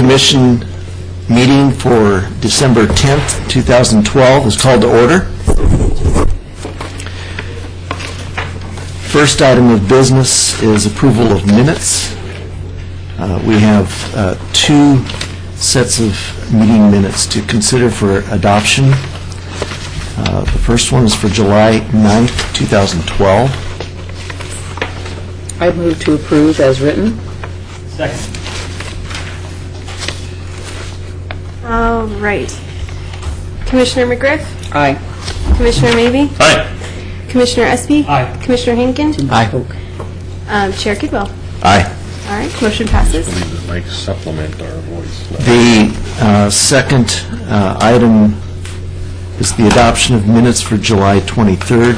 Commission meeting for December 10th, 2012 is called to order. First item of business is approval of minutes. We have two sets of meeting minutes to consider for adoption. The first one is for July 9th, 2012. I move to approve as written. Second. All right. Commissioner McGriff? Aye. Commissioner Mabey? Aye. Commissioner Espy? Aye. Commissioner Henkin? Aye. Chair Kidwell? Aye. All right, motion passes. believe it might supplement our voice. The second item is the adoption of minutes for July 23rd,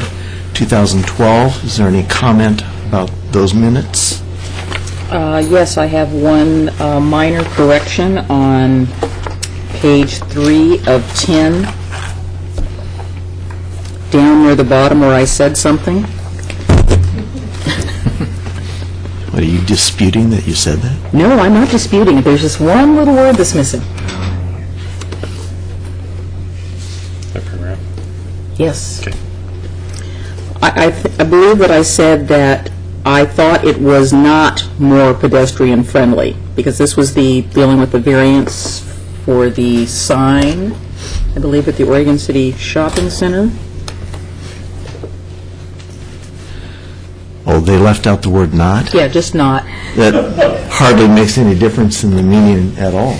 2012. Is there any comment about those minutes? Yes, I have one minor correction on page 3 of 10, down near the bottom where I said something. What, are you disputing that you said that? No, I'm not disputing it. There's just one little word that's missing. That paragraph? Yes. Okay. I believe that I said that I thought it was not more pedestrian friendly, because this was dealing with the variance for the sign, I believe at the Oregon City Shopping Center. Oh, they left out the word "not"? Yeah, just not. That hardly makes any difference in the meaning at all.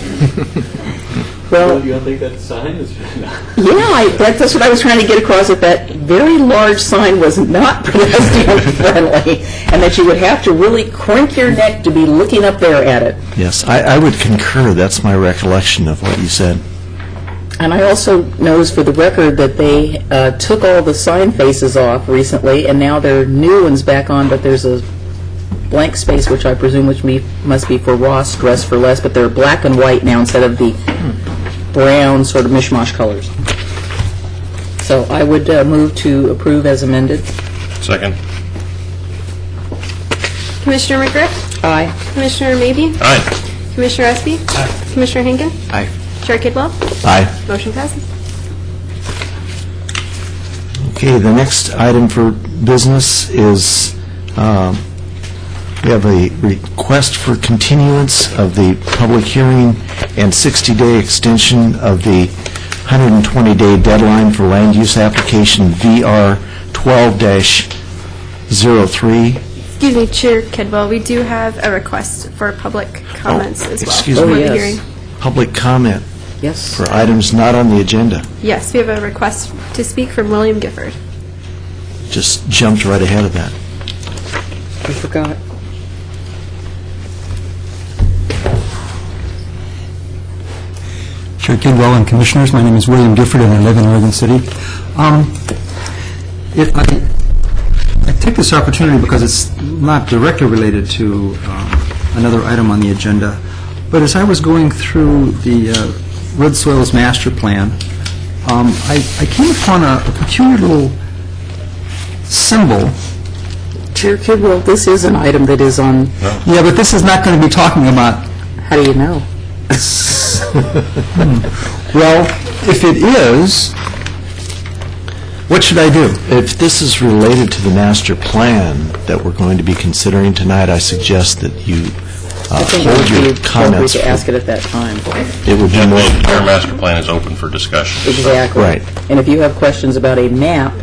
Well, You don't think that sign is... yeah, that's what I was trying to get across, that that very large sign was not pedestrian friendly, and that you would have to really crank your neck to be looking up there at it. Yes, I would concur. That's my recollection of what you said. And I also noticed for the record that they took all the sign faces off recently, and now there are new ones back on, but there's a blank space, which I presume must be for Ross Dress for Less, but they're black and white now instead of the brown sort of mishmash colors. So I would move to approve as amended. Second? Commissioner McGriff? Aye. Commissioner Mabey? Aye. Commissioner Espy? Aye. Commissioner Henkin? Aye. Chair Kidwell? Aye. Motion passes. Okay, the next item for business is we have a request for continuance of the public hearing and 60-day extension of the 120-day deadline for land use application VR 12-03. Excuse me, Chair Kidwell, we do have a request for public comments as well. excuse for me. the yes. hearing. Public comment Yes. for items not on the agenda. Yes, we have a request to speak from William Gifford. Just jumped right ahead of that. I forgot. Chair Kidwell and Commissioners, my name is William Gifford and I live in Oregon City. I take this opportunity because it's not directly related to another item on the agenda, but as I was going through the Red Soils Master Plan, I came upon a peculiar little symbol. Chair Kidwell, this is an item that is on, Yeah, but this is not going to be talking about. how do you know? Well, if it is, what should I do? If this is related to the master plan that we're going to be considering tonight, I suggest that you I think it hold would be your appropriate comments. to ask it at that time. It would be The more, entire master plan is open for discussion. Exactly. Right. And if you have questions about a map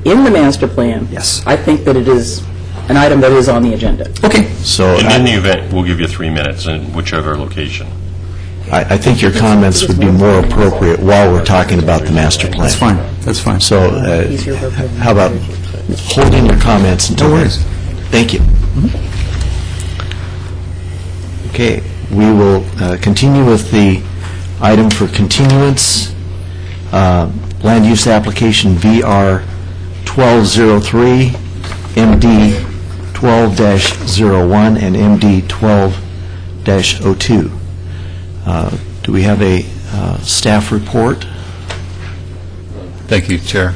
in the master plan, Yes. I think that it is an item that is on the agenda. Okay. so And in the event, we'll give you 3 minutes in whichever location. I think your comments would be more appropriate while we're talking about the master plan. That's fine. That's fine. So how about holding your comments until No then? worries. Thank you. Okay, we will continue with the item for continuance, land use application VR 1203, MD 12-01, and MD 12-02. Do we have a staff report? Thank you, Chair.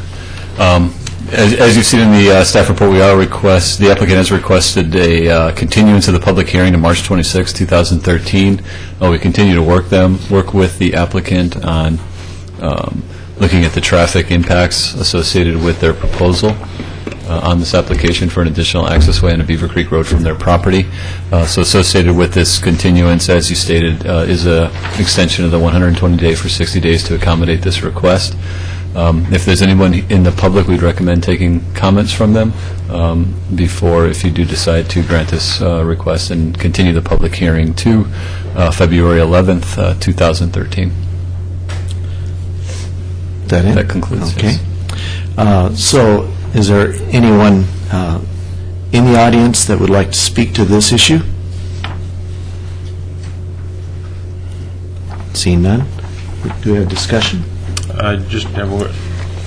As you've seen in the staff report, the applicant has requested a continuance of the public hearing to March 26, 2013. We continue to work with the applicant on looking at the traffic impacts associated with their proposal on this application for an additional accessway on Beaver Creek Road from their property. So associated with this continuance, as you stated, is an extension of the 120-day for 60 days to accommodate this request. If there's anyone in the public, we'd recommend taking comments from them before, if you do decide to grant this request and continue the public hearing to February 11th, 2013. That concludes. Okay. Yes. So, is there anyone in the audience that would like to speak to this issue? Seeing none, do we have discussion? I just have,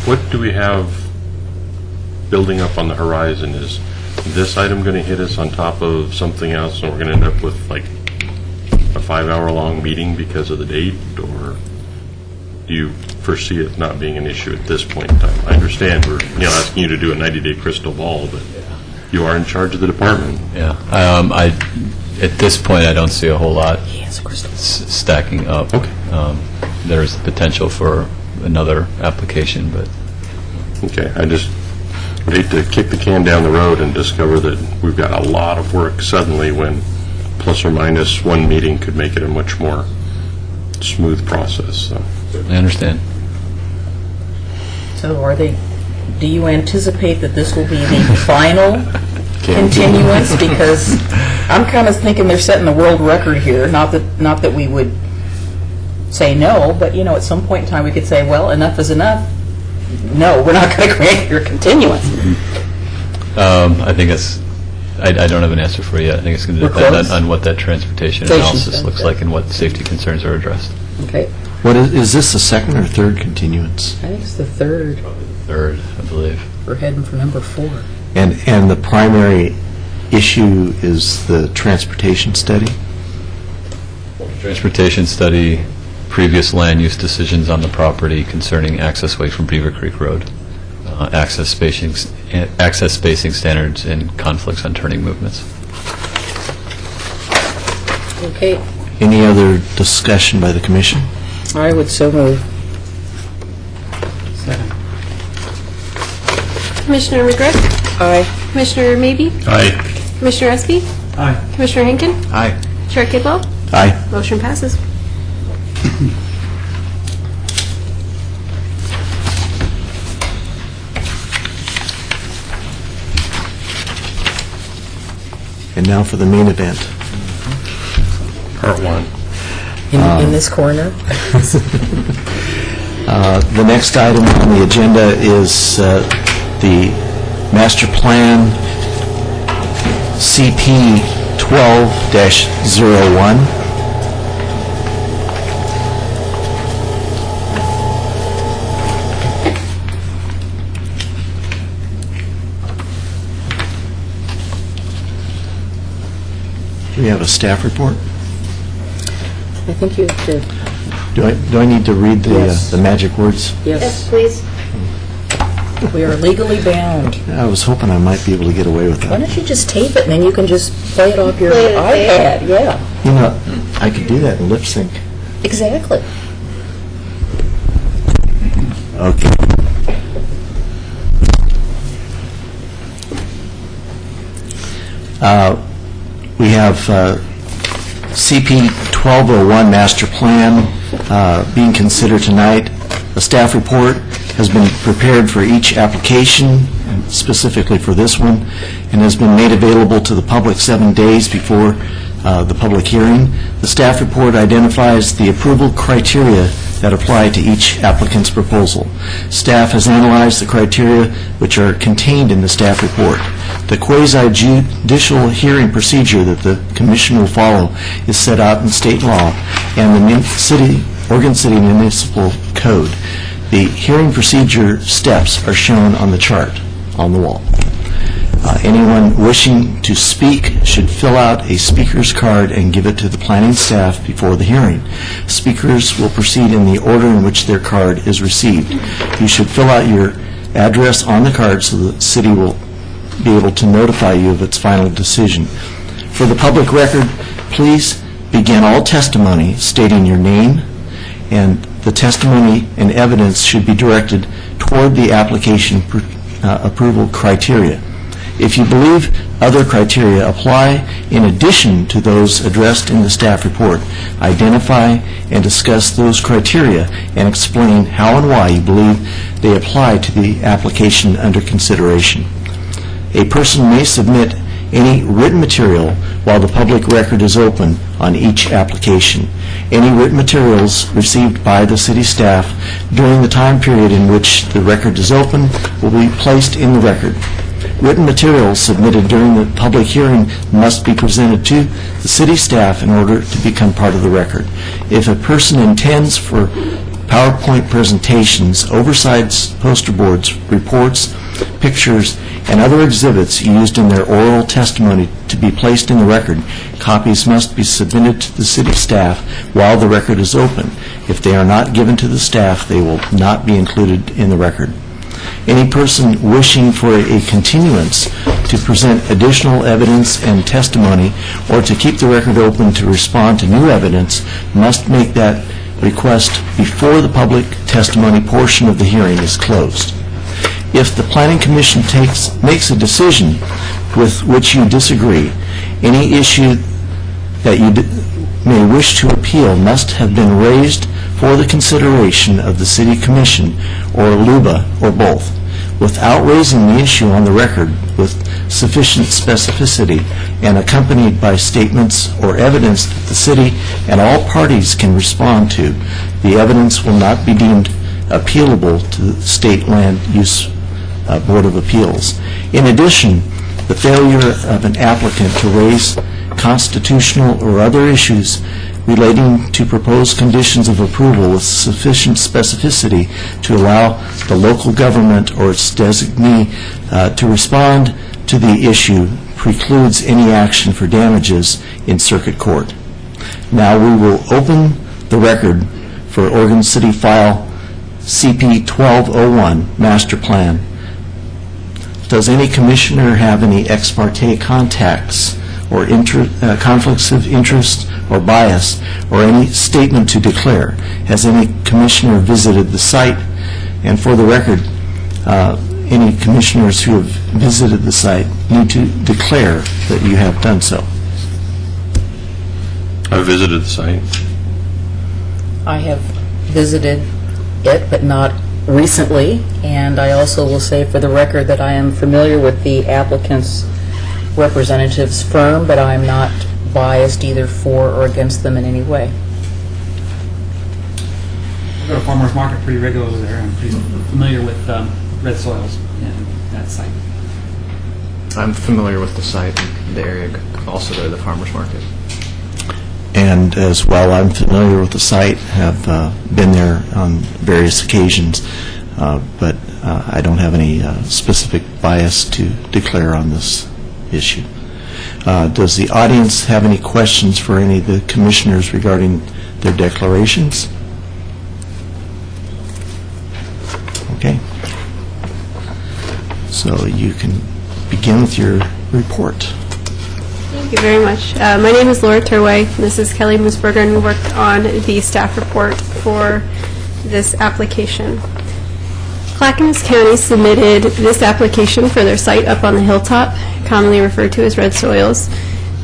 what do we have building up on the horizon? Is this item going to hit us on top of something else, and we're going to end up with like a 5-hour-long meeting because of the date, or do you foresee it not being an issue at this point in time? I understand we're asking you to do a 90-day crystal ball, but you are in charge of the department. Yeah. At this point, I don't see a whole lot Yes, Crystal. stacking up. Okay. There's potential for another application, but Okay, I just hate to kick the can down the road and discover that we've got a lot of work suddenly when plus or minus one meeting could make it a much more smooth process. So. I understand. So do you anticipate that this will be the final continuance? Because I'm kind of thinking they're setting the world record here, not that we would say no, but, at some point in time we could say, well, enough is enough. No, we're not going to grant your continuance. I think I don't have an answer for you yet. I think it's going to We're depend close. on what that transportation Station analysis study, looks yeah. like and what safety concerns are addressed. Okay. What is this the second or third continuance? I think it's the third. Third, I believe. We're heading for number 4. And the primary issue is the transportation study? Transportation study, previous land use decisions on the property concerning accessway from Beaver Creek Road, access spacing standards, and conflicts on turning movements. Okay. Any other discussion by the commission? I would so move. Commissioner McGriff? Aye. Commissioner Maybe? Aye. Commissioner Espy? Aye. Commissioner Henkin? Aye. Chair Kidwell? Aye. Motion passes. And now for the main event. Part one. In this corner? The next item on the agenda is the master plan CP 12-01. Do we have a staff report? I think you have to, Do I need to read Yes. the magic words? yes. please. We are legally bound. I was hoping I might be able to get away with Why that. don't you just tape it, and then you can just play it off your Play it there. iPad? Yeah, You know, I could do that in lip sync. exactly. Okay. We have CP 1201 master plan being considered tonight. A staff report has been prepared for each application, and specifically for this one, and has been made available to the public 7 days before the public hearing. The staff report identifies the approval criteria that apply to each applicant's proposal. Staff has analyzed the criteria which are contained in the staff report. The quasi-judicial hearing procedure that the commission will follow is set out in state law and the Oregon City Municipal Code. The hearing procedure steps are shown on the chart on the wall. Anyone wishing to speak should fill out a speaker's card and give it to the planning staff before the hearing. Speakers will proceed in the order in which their card is received. You should fill out your address on the card so the city will be able to notify you of its final decision. For the public record, please begin all testimony stating your name, and the testimony and evidence should be directed toward the application approval criteria. If you believe other criteria apply in addition to those addressed in the staff report, identify and discuss those criteria and explain how and why you believe they apply to the application under consideration. A person may submit any written material while the public record is open on each application. Any written materials received by the city staff during the time period in which the record is open will be placed in the record. Written materials submitted during the public hearing must be presented to the city staff in order to become part of the record. If a person intends for PowerPoint presentations, oversized poster boards, reports, pictures, and other exhibits used in their oral testimony to be placed in the record, copies must be submitted to the city staff while the record is open. If they are not given to the staff, they will not be included in the record. Any person wishing for a continuance to present additional evidence and testimony or to keep the record open to respond to new evidence must make that request before the public testimony portion of the hearing is closed. If the Planning Commission makes a decision with which you disagree, any issue that you may wish to appeal must have been raised for the consideration of the City Commission or LUBA or both. Without raising the issue on the record with sufficient specificity and accompanied by statements or evidence that the city and all parties can respond to, the evidence will not be deemed appealable to the State Land Use Board of Appeals. In addition, the failure of an applicant to raise constitutional or other issues relating to proposed conditions of approval with sufficient specificity to allow the local government or its designee to respond to the issue precludes any action for damages in circuit court. Now we will open the record for Oregon City File CP 1201 Master Plan. Does any commissioner have any ex parte contacts or conflicts of interest or bias, or any statement to declare? Has any commissioner visited the site? And for the record, any commissioners who have visited the site need to declare that you have done so. I visited the site. I have visited it, but not recently, and I also will say for the record that I am familiar with the applicant's representative's firm, but I'm not biased either for or against them in any way. I go to farmers market pretty regularly there. I'm pretty familiar with red soils and that site. I'm familiar with the site and the area, also go to the farmer's market. And as well, I'm familiar with the site, have been there on various occasions, but I don't have any specific bias to declare on this issue. Does the audience have any questions for any of the commissioners regarding their declarations? Okay. So you can begin with your report. Thank you very much. My name is Laura Turway. This is Kelly Moosberger, and we worked on the staff report for this application. Clackamas County submitted this application for their site up on the hilltop, commonly referred to as Red Soils.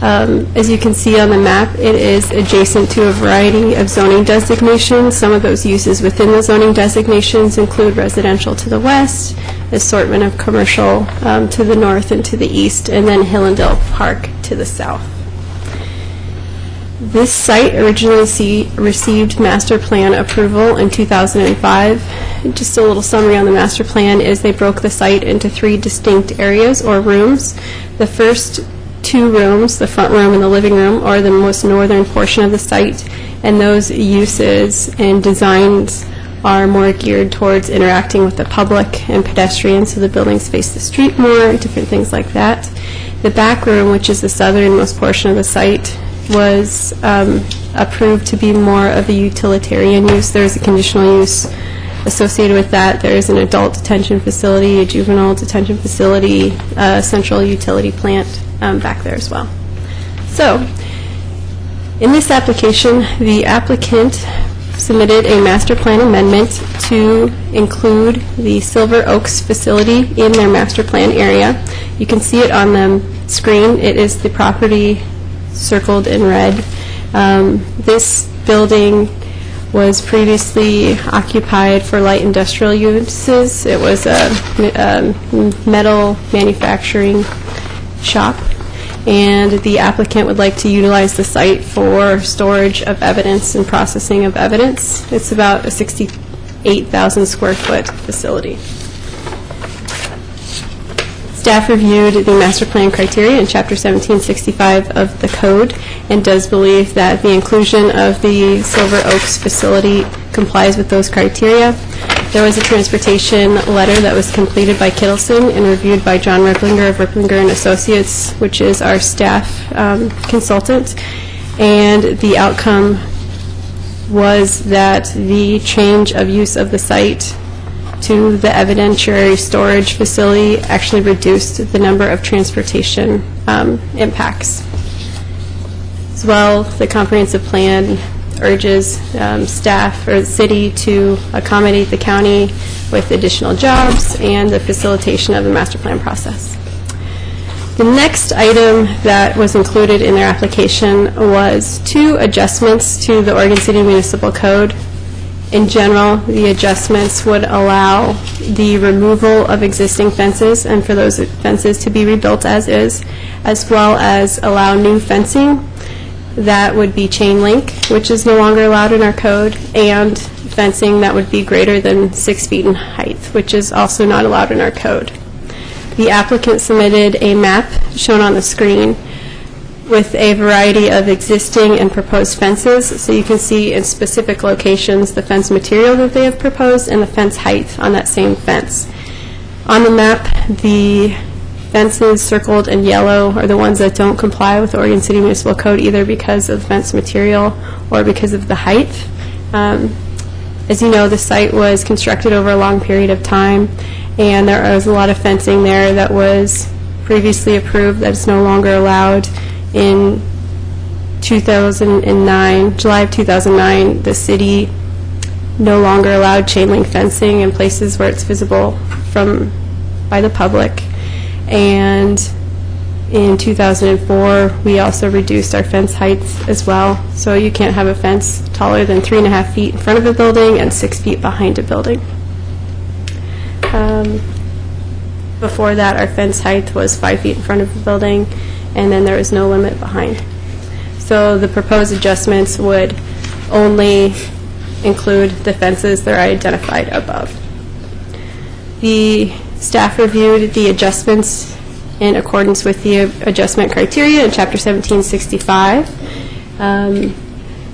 As you can see on the map, it is adjacent to a variety of zoning designations. Some of those uses within the zoning designations include residential to the west, assortment of commercial to the north and to the east, and then Hillendale Park to the south. This site originally received master plan approval in 2005. Just a little summary on the master plan is they broke the site into 3 distinct areas or rooms. The first 2 rooms, the front room and the living room, are the most northern portion of the site, and those uses and designs are more geared towards interacting with the public and pedestrians, so the buildings face the street more, different things like that. The back room, which is the southernmost portion of the site, was approved to be more of a utilitarian use. There's a conditional use Associated with that, there is an adult detention facility, a juvenile detention facility, a central utility plant back there as well. So, in this application, the applicant submitted a master plan amendment to include the Silver Oaks facility in their master plan area. You can see it on the screen. It is the property circled in red. This building was previously occupied for light industrial uses. It was a metal manufacturing shop, and the applicant would like to utilize the site for storage of evidence and processing of evidence. It's about a 68,000 square foot facility. Staff reviewed the master plan criteria in Chapter 1765 of the code and does believe that the inclusion of the Silver Oaks facility complies with those criteria. There was a transportation letter that was completed by Kittleson and reviewed by John Ripplinger of Ripplinger & Associates, which is our staff consultant, and the outcome was that the change of use of the site to the evidentiary storage facility actually reduced the number of transportation impacts. As well, the comprehensive plan urges staff or the city to accommodate the county with additional jobs and the facilitation of the master plan process. The next item that was included in their application was 2 adjustments to the Oregon City Municipal Code. In general, the adjustments would allow the removal of existing fences and for those fences to be rebuilt as is, as well as allow new fencing that would be chain link, which is no longer allowed in our code, and fencing that would be greater than 6 feet in height, which is also not allowed in our code. The applicant submitted a map shown on the screen with a variety of existing and proposed fences, so you can see in specific locations the fence material that they have proposed and the fence height on that same fence. On the map, the fences circled in yellow are the ones that don't comply with Oregon City Municipal Code, either because of fence material or because of the height. As you know, the site was constructed over a long period of time, and there was a lot of fencing there that was previously approved that is no longer allowed. In 2009, July of 2009, the city no longer allowed chain link fencing in places where it's visible by the public. And in 2004, we also reduced our fence heights as well. So you can't have a fence taller than 3.5 feet in front of a building and 6 feet behind a building. Before that, our fence height was 5 feet in front of the building, and then there was no limit behind. So the proposed adjustments would only include the fences that are identified above. The staff reviewed the adjustments in accordance with the adjustment criteria in Chapter 1765.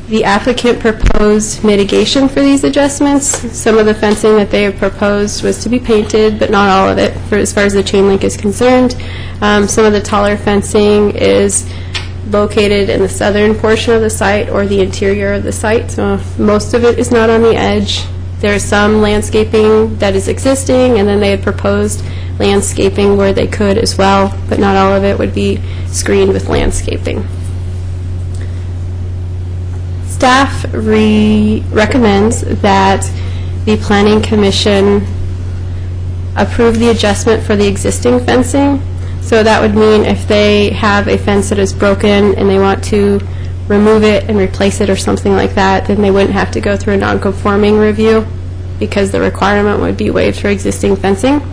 The applicant proposed mitigation for these adjustments. Some of the fencing that they have proposed was to be painted, but not all of it, as far as the chain link is concerned. Some of the taller fencing is located in the southern portion of the site or the interior of the site, so most of it is not on the edge. There's some landscaping that is existing, and then they had proposed landscaping where they could as well, but not all of it would be screened with landscaping. Staff recommends that the Planning Commission approve the adjustment for the existing fencing. So that would mean if they have a fence that is broken and they want to remove it and replace it or something like that, then they wouldn't have to go through a non-conforming review because the requirement would be waived for existing fencing.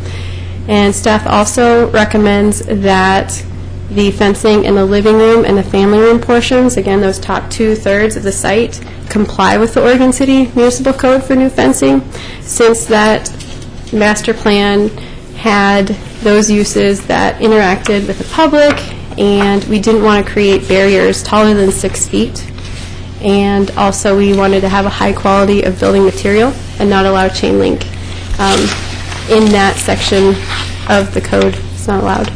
And staff also recommends that the fencing in the living room and the family room portions, again, those top 2/3 of the site, comply with the Oregon City Municipal Code for new fencing, since that master plan had those uses that interacted with the public, and we didn't want to create barriers taller than 6 feet. And also, we wanted to have a high quality of building material and not allow chain link in that section of the code. It's not allowed.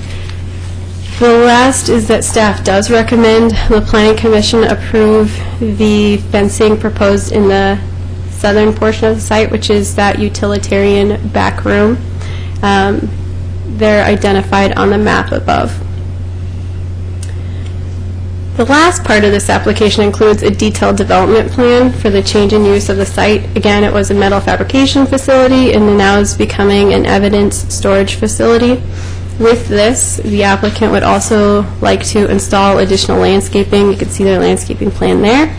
The last is that staff does recommend the Planning Commission approve the fencing proposed in the southern portion of the site, which is that utilitarian back room. They're identified on the map above. The last part of this application includes a detailed development plan for the change in use of the site. Again, it was a metal fabrication facility and now is becoming an evidence storage facility. With this, the applicant would also like to install additional landscaping. You can see their landscaping plan there,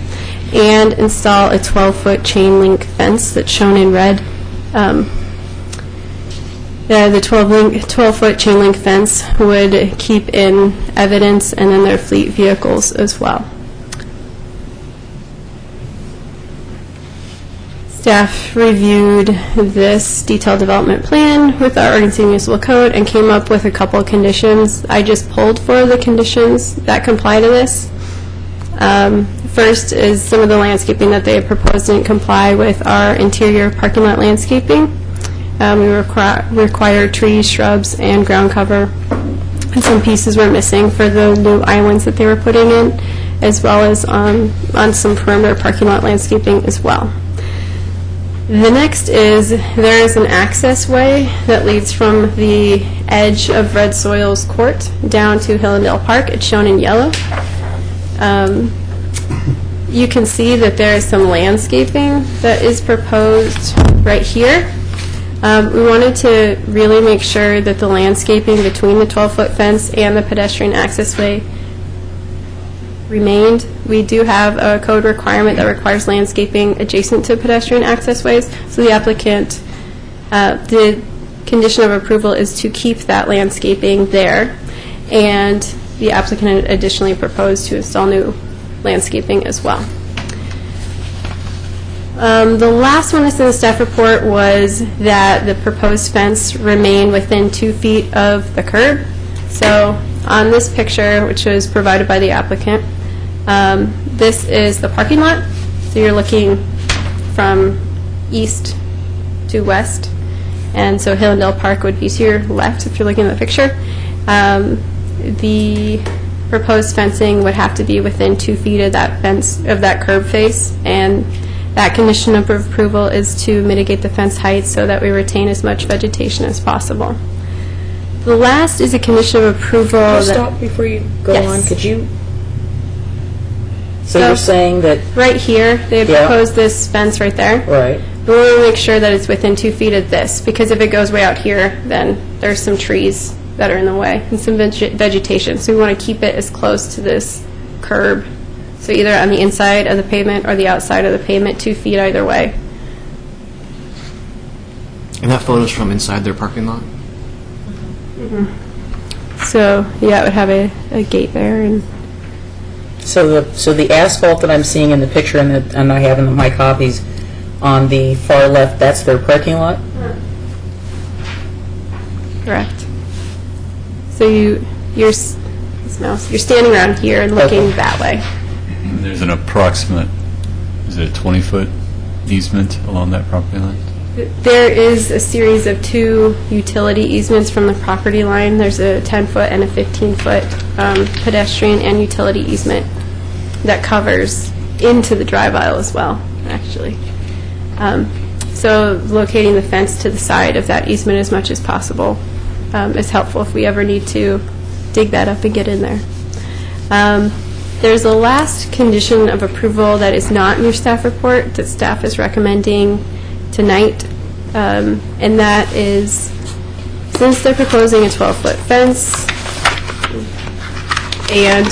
and install a 12-foot chain link fence that's shown in red. The 12-foot chain link fence would keep in evidence and then their fleet vehicles as well. Staff reviewed this detailed development plan with our Oregon City Municipal Code and came up with a couple of conditions. I just pulled for the conditions that comply to this. First is some of the landscaping that they had proposed didn't comply with our interior parking lot landscaping. We require trees, shrubs, and ground cover. And some pieces were missing for the new islands that they were putting in, as well as on some perimeter parking lot landscaping as well. The next is there is an access way that leads from the edge of Red Soils Court down to Hillendale Park. It's shown in yellow. You can see that there is some landscaping that is proposed right here. We wanted to really make sure that the landscaping between the 12-foot fence and the pedestrian access way remained. We do have a code requirement that requires landscaping adjacent to pedestrian access ways, so the applicant, the condition of approval is to keep that landscaping there, and the applicant additionally proposed to install new landscaping as well. The last one that's in the staff report was that the proposed fence remain within 2 feet of the curb. So on this picture, which was provided by the applicant, this is the parking lot. So you're looking from east to west. And so Hillendale Park would be to your left if you're looking at the picture. The proposed fencing would have to be within 2 feet of that fence, of that curb face, and that condition of approval is to mitigate the fence height so that we retain as much vegetation as possible. The last is a condition of approval that... Stop before you go Yes. on. Could you... So So- you're saying that... Right here, they had Yeah. proposed this fence right there. Right. We want to make sure that it's within 2 feet of this, because if it goes way out here, then there's some trees that are in the way and some vegetation. So we want to keep it as close to this curb. So either on the inside of the pavement or the outside of the pavement, 2 feet either way. And that photo's from inside their parking lot? So yeah, it would have a gate there. And So the asphalt that I'm seeing in the picture and I have in my copies on the far left, that's their parking lot? correct. So you're standing around here and looking Okay. that way. There's an approximate, is it a 20-foot easement along that property line? There is a series of 2 utility easements from the property line. There's a 10-foot and a 15-foot pedestrian and utility easement that covers into the drive aisle as well, actually. So locating the fence to the side of that easement as much as possible is helpful if we ever need to dig that up and get in there. There's a last condition of approval that is not in your staff report that staff is recommending tonight, and that is, since they're proposing a 12-foot fence, and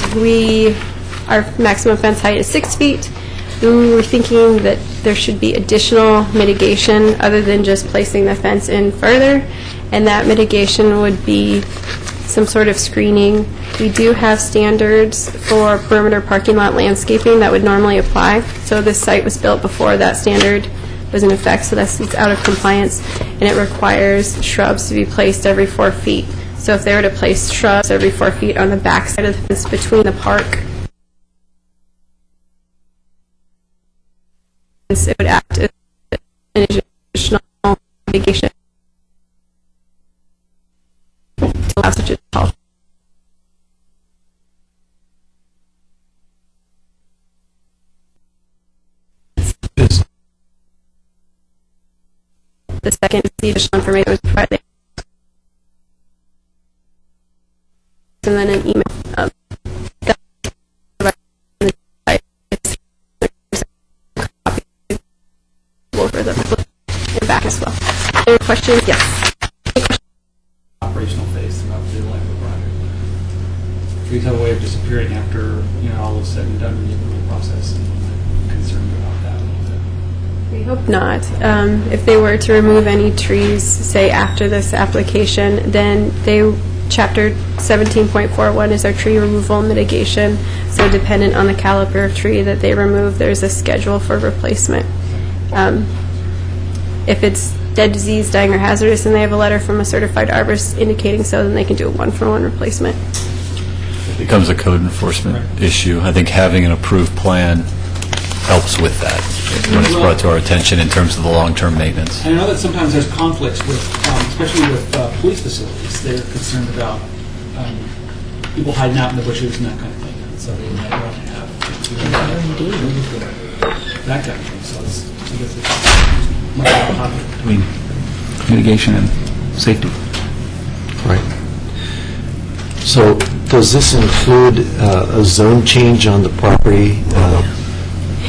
our maximum fence height is 6 feet, we were thinking that there should be additional mitigation other than just placing the fence in further, and that mitigation would be some sort of screening. We do have standards for perimeter parking lot landscaping that would normally apply, so this site was built before that standard was in effect, so it's out of compliance, and it requires shrubs to be placed every 4 feet. So if they were to place shrubs every 4 feet on the back side of the fence between the park, it would act as an additional mitigation to allow such a tall. The second is the additional information was provided. And then an email. Over the back as well. Any questions? Yes. Operational phase throughout the life of the project. Trees have a way of disappearing after, all is said and done in the approval process, and I'm concerned about that a little bit. We hope not. If they were to remove any trees, say after this application, then Chapter 17.41 is our tree removal mitigation. So dependent on the caliber of tree that they remove, there's a schedule for replacement. If it's dead, diseased, dying, or hazardous, and they have a letter from a certified arborist indicating so, then they can do a one-for-one replacement. It becomes a code enforcement issue. I think having an approved plan helps with that when it's brought to our attention in terms of the long-term maintenance. I know that sometimes there's conflicts with, especially with police facilities. They're concerned about people hiding out in the bushes and that kind of thing. And so they might want to have that kind of thing. So I guess it's might be a conflict between mitigation and safety. Right. So does this include a zone change on the property?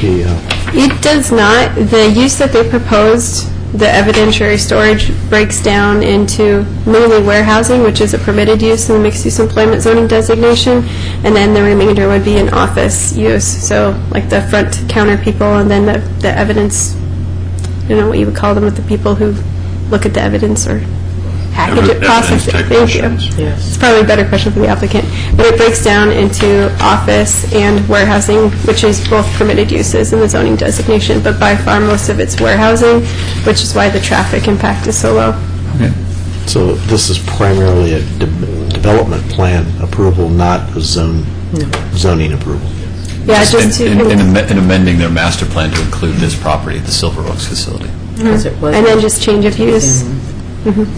It does not. The use that they proposed, the evidentiary storage, breaks down into mainly warehousing, which is a permitted use in the mixed-use employment zoning designation, and then the remainder would be an office use. So like the front counter people, and then the evidence, I don't know what you would call them, with the people who look at the evidence or package it, process it. Thank you. Yes. It's probably a better question for the applicant. But it breaks down into office and warehousing, which is both permitted uses in the zoning designation, but by far most of it's warehousing, which is why the traffic impact is so low. Okay. So this is primarily a development plan approval, not a zoning approval. Yeah, just to... In amending their master plan to include this property, the Silver Oaks facility. As it was. And then just change of use,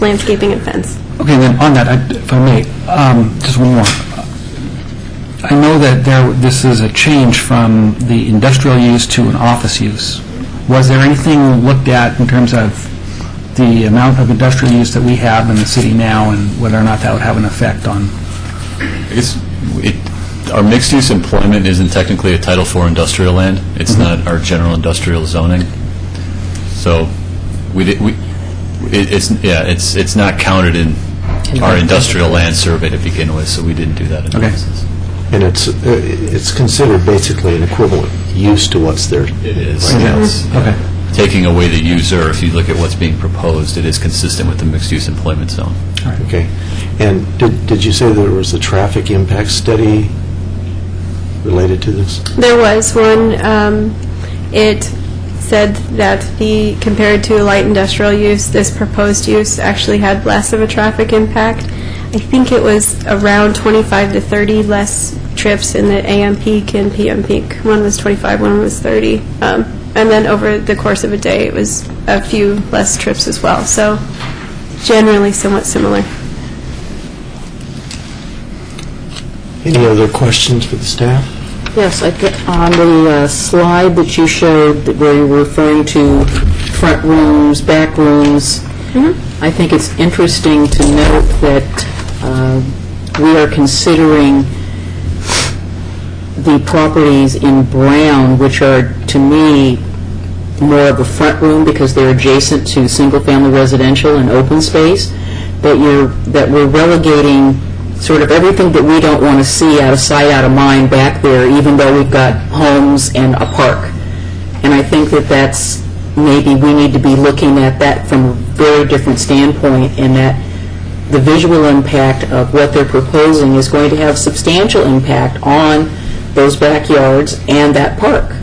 landscaping and fence. Okay, then on that, if I may, just one more. I know that this is a change from the industrial use to an office use. Was there anything looked at in terms of the amount of industrial use that we have in the city now, and whether or not that would have an effect on? Our mixed-use employment isn't technically a Title IV industrial land. It's not our general industrial zoning. So it's not counted in our industrial land survey to begin with, so we didn't do that analysis. And it's considered basically an equivalent use to what's there. It is. Right now. Yes. Okay. Taking away the user, if you look at what's being proposed, it is consistent with the mixed-use employment zone. Okay. And did you say there was a traffic impact study related to this? There was one. It said that compared to light industrial use, this proposed use actually had less of a traffic impact. I think it was around 25 to 30 less trips in the AM peak and PM peak. One was 25, one was 30. And then over the course of a day, it was a few less trips as well. So generally somewhat similar. Any other questions for the staff? Yes, I think on the slide that you showed where you were referring to front rooms, back rooms, I think it's interesting to note that we are considering the properties in brown, which are, to me, more of a front room because they're adjacent to single-family residential and open space, that we're relegating sort of everything that we don't want to see out of sight, out of mind back there, even though we've got homes and a park. And I think that's maybe we need to be looking at that from a very different standpoint, in that the visual impact of what they're proposing is going to have substantial impact on those backyards and that park.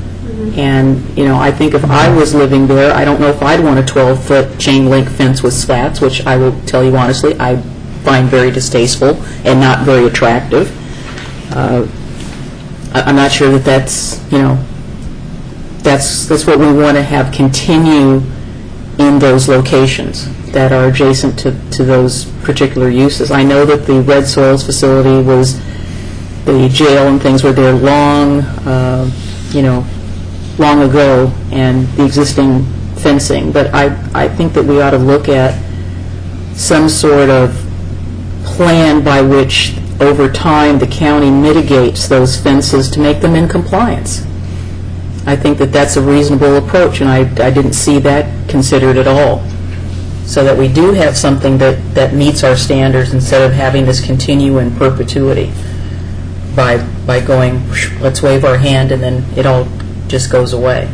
And, I think if I was living there, I don't know if I'd want a 12-foot chain link fence with slats, which I will tell you honestly, I find very distasteful and not very attractive. I'm not sure that that's what we want to have continue in those locations that are adjacent to those particular uses. I know that the Red Soils facility was, the jail and things were there long ago, and the existing fencing, but I think that we ought to look at some sort of plan by which, over time, the county mitigates those fences to make them in compliance. I think that that's a reasonable approach, and I didn't see that considered at all. So that we do have something that meets our standards instead of having this continue in perpetuity by going, let's wave our hand, and then it all just goes away.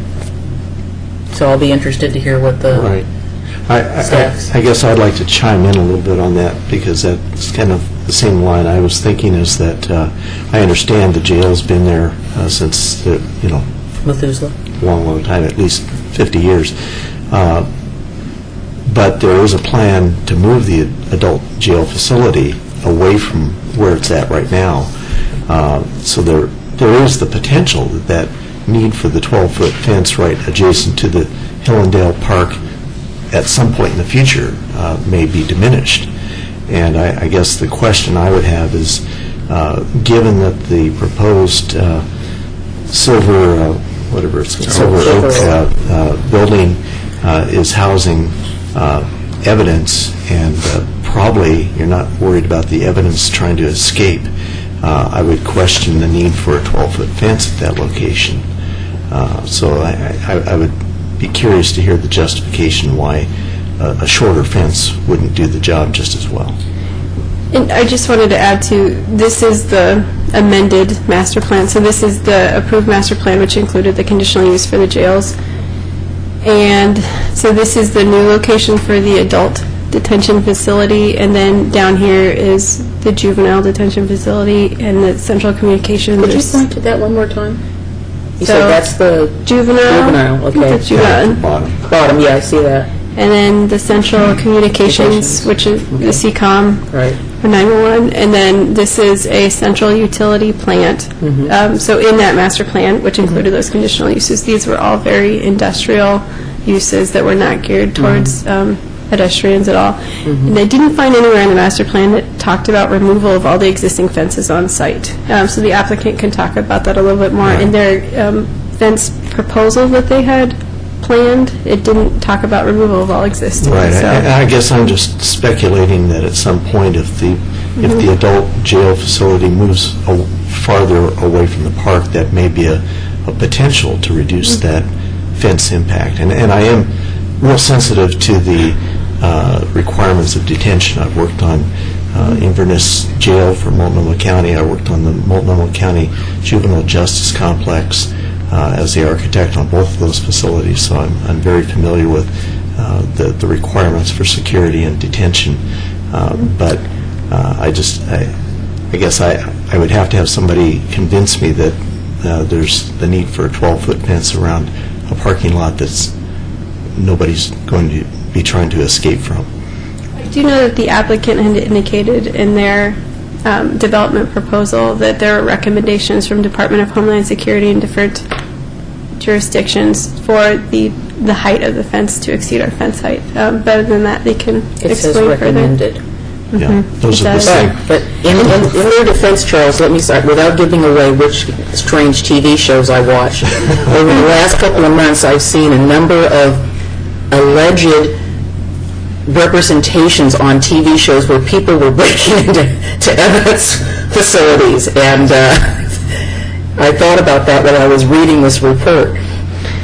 So I'll be interested to hear what the Right. staff. I guess I'd like to chime in a little bit on that, because that's kind of the same line I was thinking, is that I understand the jail's been there since, Methuselah. long time, at least 50 years. But there is a plan to move the adult jail facility away from where it's at right now. So there is the potential that need for the 12-foot fence right adjacent to the Hillendale Park at some point in the future may be diminished. And I guess the question I would have is, given that the proposed Silver Oak building is housing evidence, and probably you're not worried about the evidence trying to escape, I would question the need for a 12-foot fence at that location. So I would be curious to hear the justification why a shorter fence wouldn't do the job just as well. And I just wanted to add to, this is the amended master plan, so this is the approved master plan, which included the conditional use for the jails. And so this is the new location for the adult detention facility, and then down here is the juvenile detention facility and the central communications. Could you point to that one more time? You So, said that's the Juvenile. Juvenile, I think okay. that's juvenile. Bottom. bottom, yeah, I see that. And then the central communications, which is the CCOM Right. for 911, and then this is a central utility plant. So in that master plan, which included those conditional uses, these were all very industrial uses that were not geared towards pedestrians at all. And I didn't find anywhere in the master plan that talked about removal of all the existing fences on site. So the applicant can talk about that a little bit more. In their fence proposal that they had planned, it didn't talk about removal of all existing. Right. So- I guess I'm just speculating that at some point, if the adult jail facility moves farther away from the park, that may be a potential to reduce that fence impact. And I am real sensitive to the requirements of detention. I've worked on Inverness Jail for Multnomah County. I worked on the Multnomah County Juvenile Justice Complex as the architect on both of those facilities, so I'm very familiar with the requirements for security and detention. But I guess I would have to have somebody convince me that there's the need for a 12-foot fence around a parking lot that's nobody's going to be trying to escape from. I do know that the applicant had indicated in their development proposal that there are recommendations from Department of Homeland Security in different jurisdictions for the height of the fence to exceed our fence height. Better than that, they can It says explain further. recommended. Yeah, those are the Does. same. But in their defense, Charles, let me start, without giving away which strange TV shows I watch, over the last couple of months, I've seen a number of alleged representations on TV shows where people were breaking into evidence facilities, and I thought about that when I was reading this report.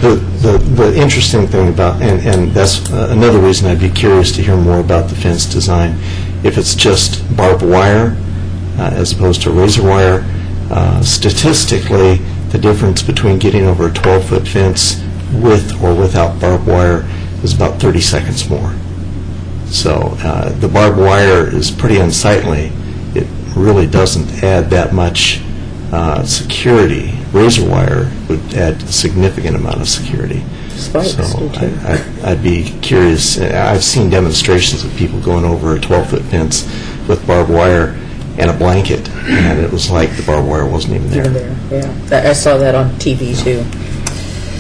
The interesting thing about, and that's another reason I'd be curious to hear more about the fence design, if it's just barbed wire as opposed to razor wire, statistically, the difference between getting over a 12-foot fence with or without barbed wire is about 30 seconds more. So the barbed wire is pretty unsightly. It really doesn't add that much security. Razor wire would add a significant amount of security. Spikes So do too. I'd be curious. I've seen demonstrations of people going over a 12-foot fence with barbed wire and a blanket, and it was like the barbed wire wasn't even there. Even there, yeah. I saw that on TV, too.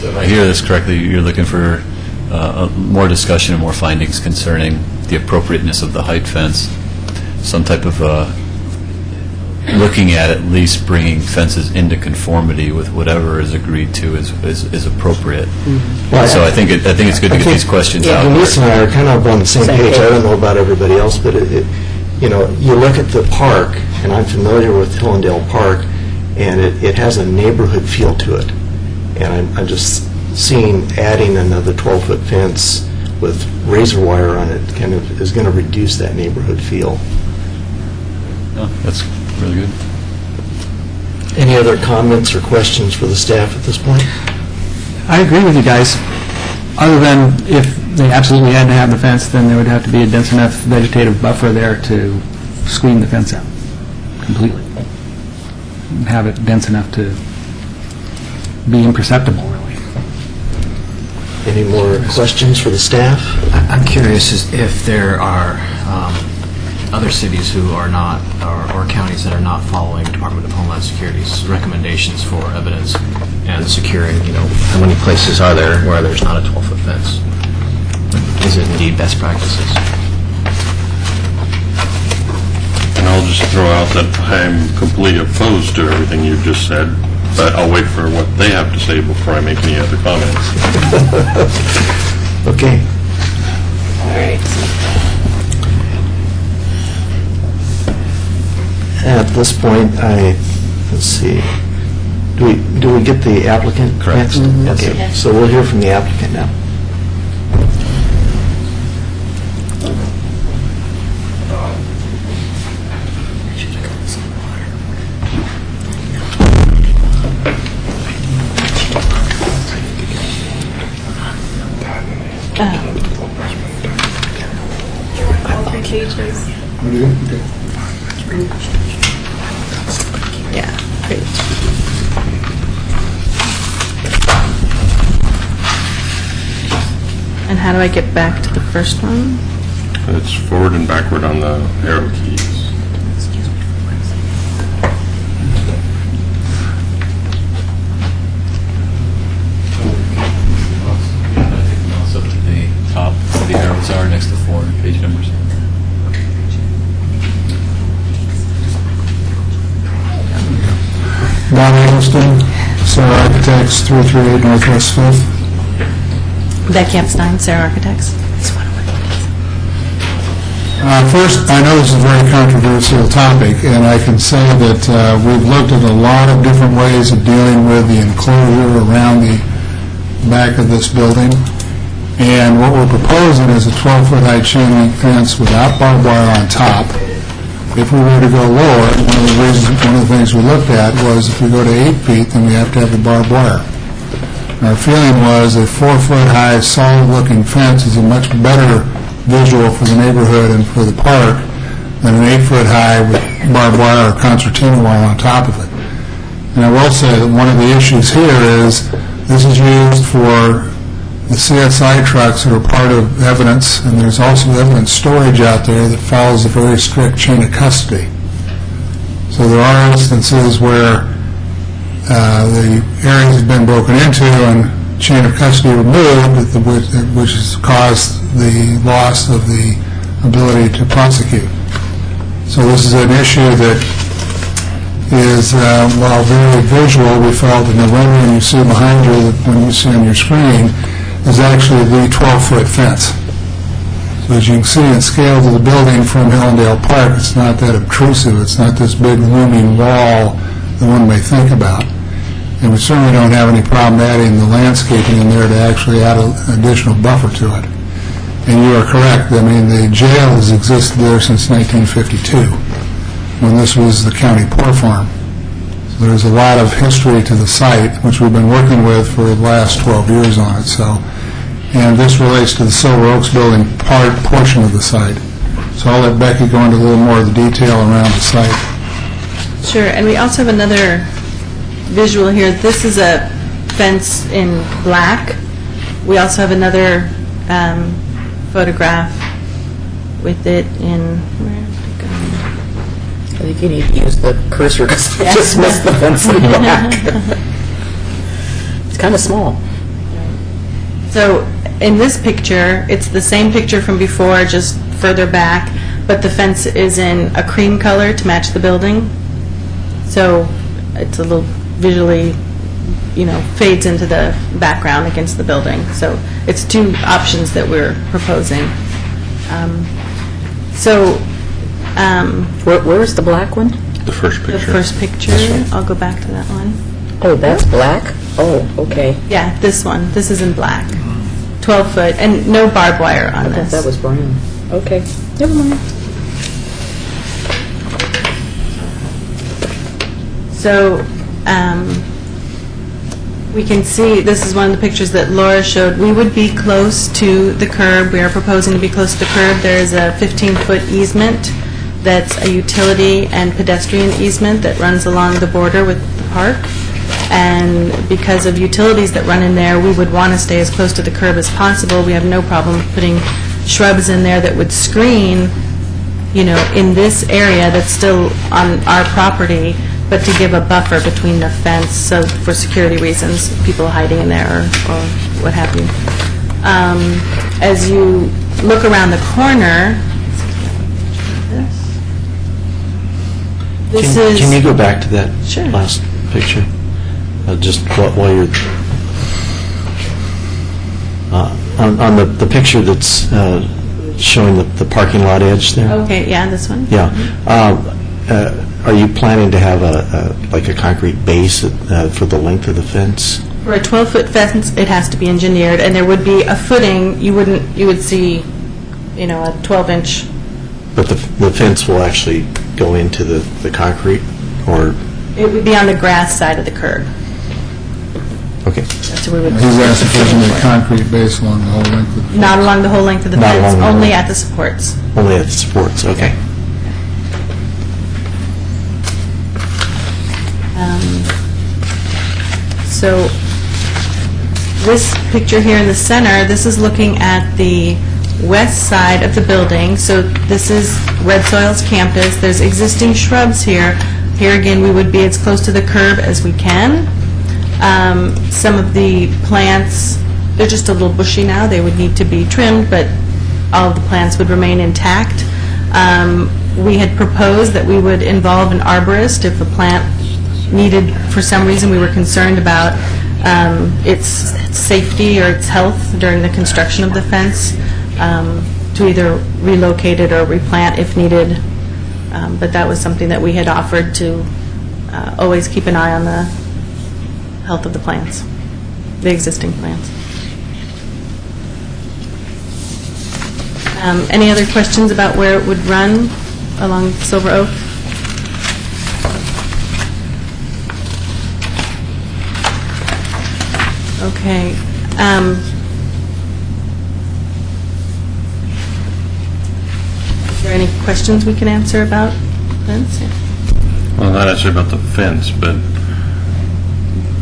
If I hear this correctly, you're looking for more discussion and more findings concerning the appropriateness of the height fence, some type of looking at least bringing fences into conformity with whatever is agreed to is appropriate. Well, So I think it's good to get these questions out. Denise and I are kind of on the same Same page. page. I don't know about everybody else, but you look at the park, and I'm familiar with Hillendale Park, and it has a neighborhood feel to it. And I'm just seeing adding another 12-foot fence with razor wire on it kind of is going to reduce that neighborhood feel. No, that's really good. Any other comments or questions for the staff at this point? I agree with you guys. Other than if they absolutely had to have the fence, then there would have to be a dense enough vegetative buffer there to screen the fence out completely. And have it dense enough to be imperceptible, really. Any more questions for the staff? I'm curious if there are other cities who are not, or counties that are not following Department of Homeland Security's recommendations for evidence and securing, how many places are there where there's not a 12-foot fence? Is it indeed best practices? And I'll just throw out that I'm completely opposed to everything you just said, but I'll wait for what they have to say before I make any other comments. Okay. At this point, let's see, do we get the applicant Correct. next? Okay, so we'll hear from the applicant now. Yeah, great. And how do I get back to the first one? It's forward and backward on the arrow keys. Mouse up to the top where the arrows are next to 4 page numbers. Don Eggleston, Sarah Architects, 338 Northwest 5th. Becky Epstein, Sarah Architects. First, I know this is a very controversial topic, and I can say that we've looked at a lot of different ways of dealing with the enclosure around the back of this building. And what we're proposing is a 12-foot high chain link fence without barbed wire on top. If we were to go lower, one of the things we looked at was if we go to 8 feet, then we have to have the barbed wire. Our feeling was a 4-foot high, solid-looking fence is a much better visual for the neighborhood and for the park than an 8-foot high with barbed wire or concertina wire on top of it. And I will say that one of the issues here is this is used for the CSI trucks that are part of evidence, and there's also evidence storage out there that follows a very strict chain of custody. So there are instances where the areas have been broken into and chain of custody removed, which has caused the loss of the ability to prosecute. So this is an issue that is, while very visual, we felt in the rendering you see behind you, when you see on your screen, is actually the 12-foot fence. So as you can see, in scale to the building from Hillendale Park, it's not that obtrusive. It's not this big looming wall that one may think about. And we certainly don't have any problem adding the landscaping in there to actually add an additional buffer to it. And you are correct. I mean, the jail has existed there since 1952, when this was the county poor farm. So there's a lot of history to the site, which we've been working with for the last 12 years on it. And this relates to the Silver Oaks building portion of the site. So I'll let Becky go into a little more of the detail around the site. Sure, and we also have another visual here. This is a fence in black. We also have another photograph with it in, where did it go? I think you need to use the cursor because I just missed the fence in black. It's kind of small. So in this picture, it's the same picture from before, just further back, but the fence is in a cream color to match the building. So it's a little visually, fades into the background against the building. So it's two options that we're proposing. Where's the black one? The first The picture. first picture, I'll go back to that one. Oh, that's black? Oh, okay. Yeah, this one. This is in black. 12-foot, and no barbed wire on I thought this. that was brown. Okay, never mind. So, we can see, this is one of the pictures that Laura showed. We would be close to the curb. We are proposing to be close to the curb. There is a 15-foot easement that's a utility and pedestrian easement that runs along the border with the park. And because of utilities that run in there, we would want to stay as close to the curb as possible. We have no problem putting shrubs in there that would screen, in this area that's still on our property, but to give a buffer between the fence, so for security reasons, people hiding in there or what have you. As you look around the corner, this is... Can you go back to that Sure. last picture? Just while you're... on the picture that's showing the parking lot edge there? Okay, yeah, this one. Yeah. Are you planning to have a concrete base for the length of the fence? For a 12-foot fence, it has to be engineered, and there would be a footing. You would see, a 12-inch. But the fence will actually go into the concrete, or? It would be on the grass side of the curb. Okay. So we would. He's asking for a concrete base along the whole length of the... Not along the whole length of the Not fence, along the only whole- at the supports. Only at the supports, okay. So this picture here in the center, this is looking at the west side of the building. So this is Red Soils campus. There's existing shrubs here. Here again, we would be as close to the curb as we can. Some of the plants, they're just a little bushy now. They would need to be trimmed, but all of the plants would remain intact. We had proposed that we would involve an arborist if a plant needed, for some reason we were concerned about its safety or its health during the construction of the fence, to either relocate it or replant if needed. But that was something that we had offered to always keep an eye on the health of the plants, the existing plants. Any other questions about where it would run along Silver Oak? Okay. Is there any questions we can answer about fence? Well, not necessarily about the fence, but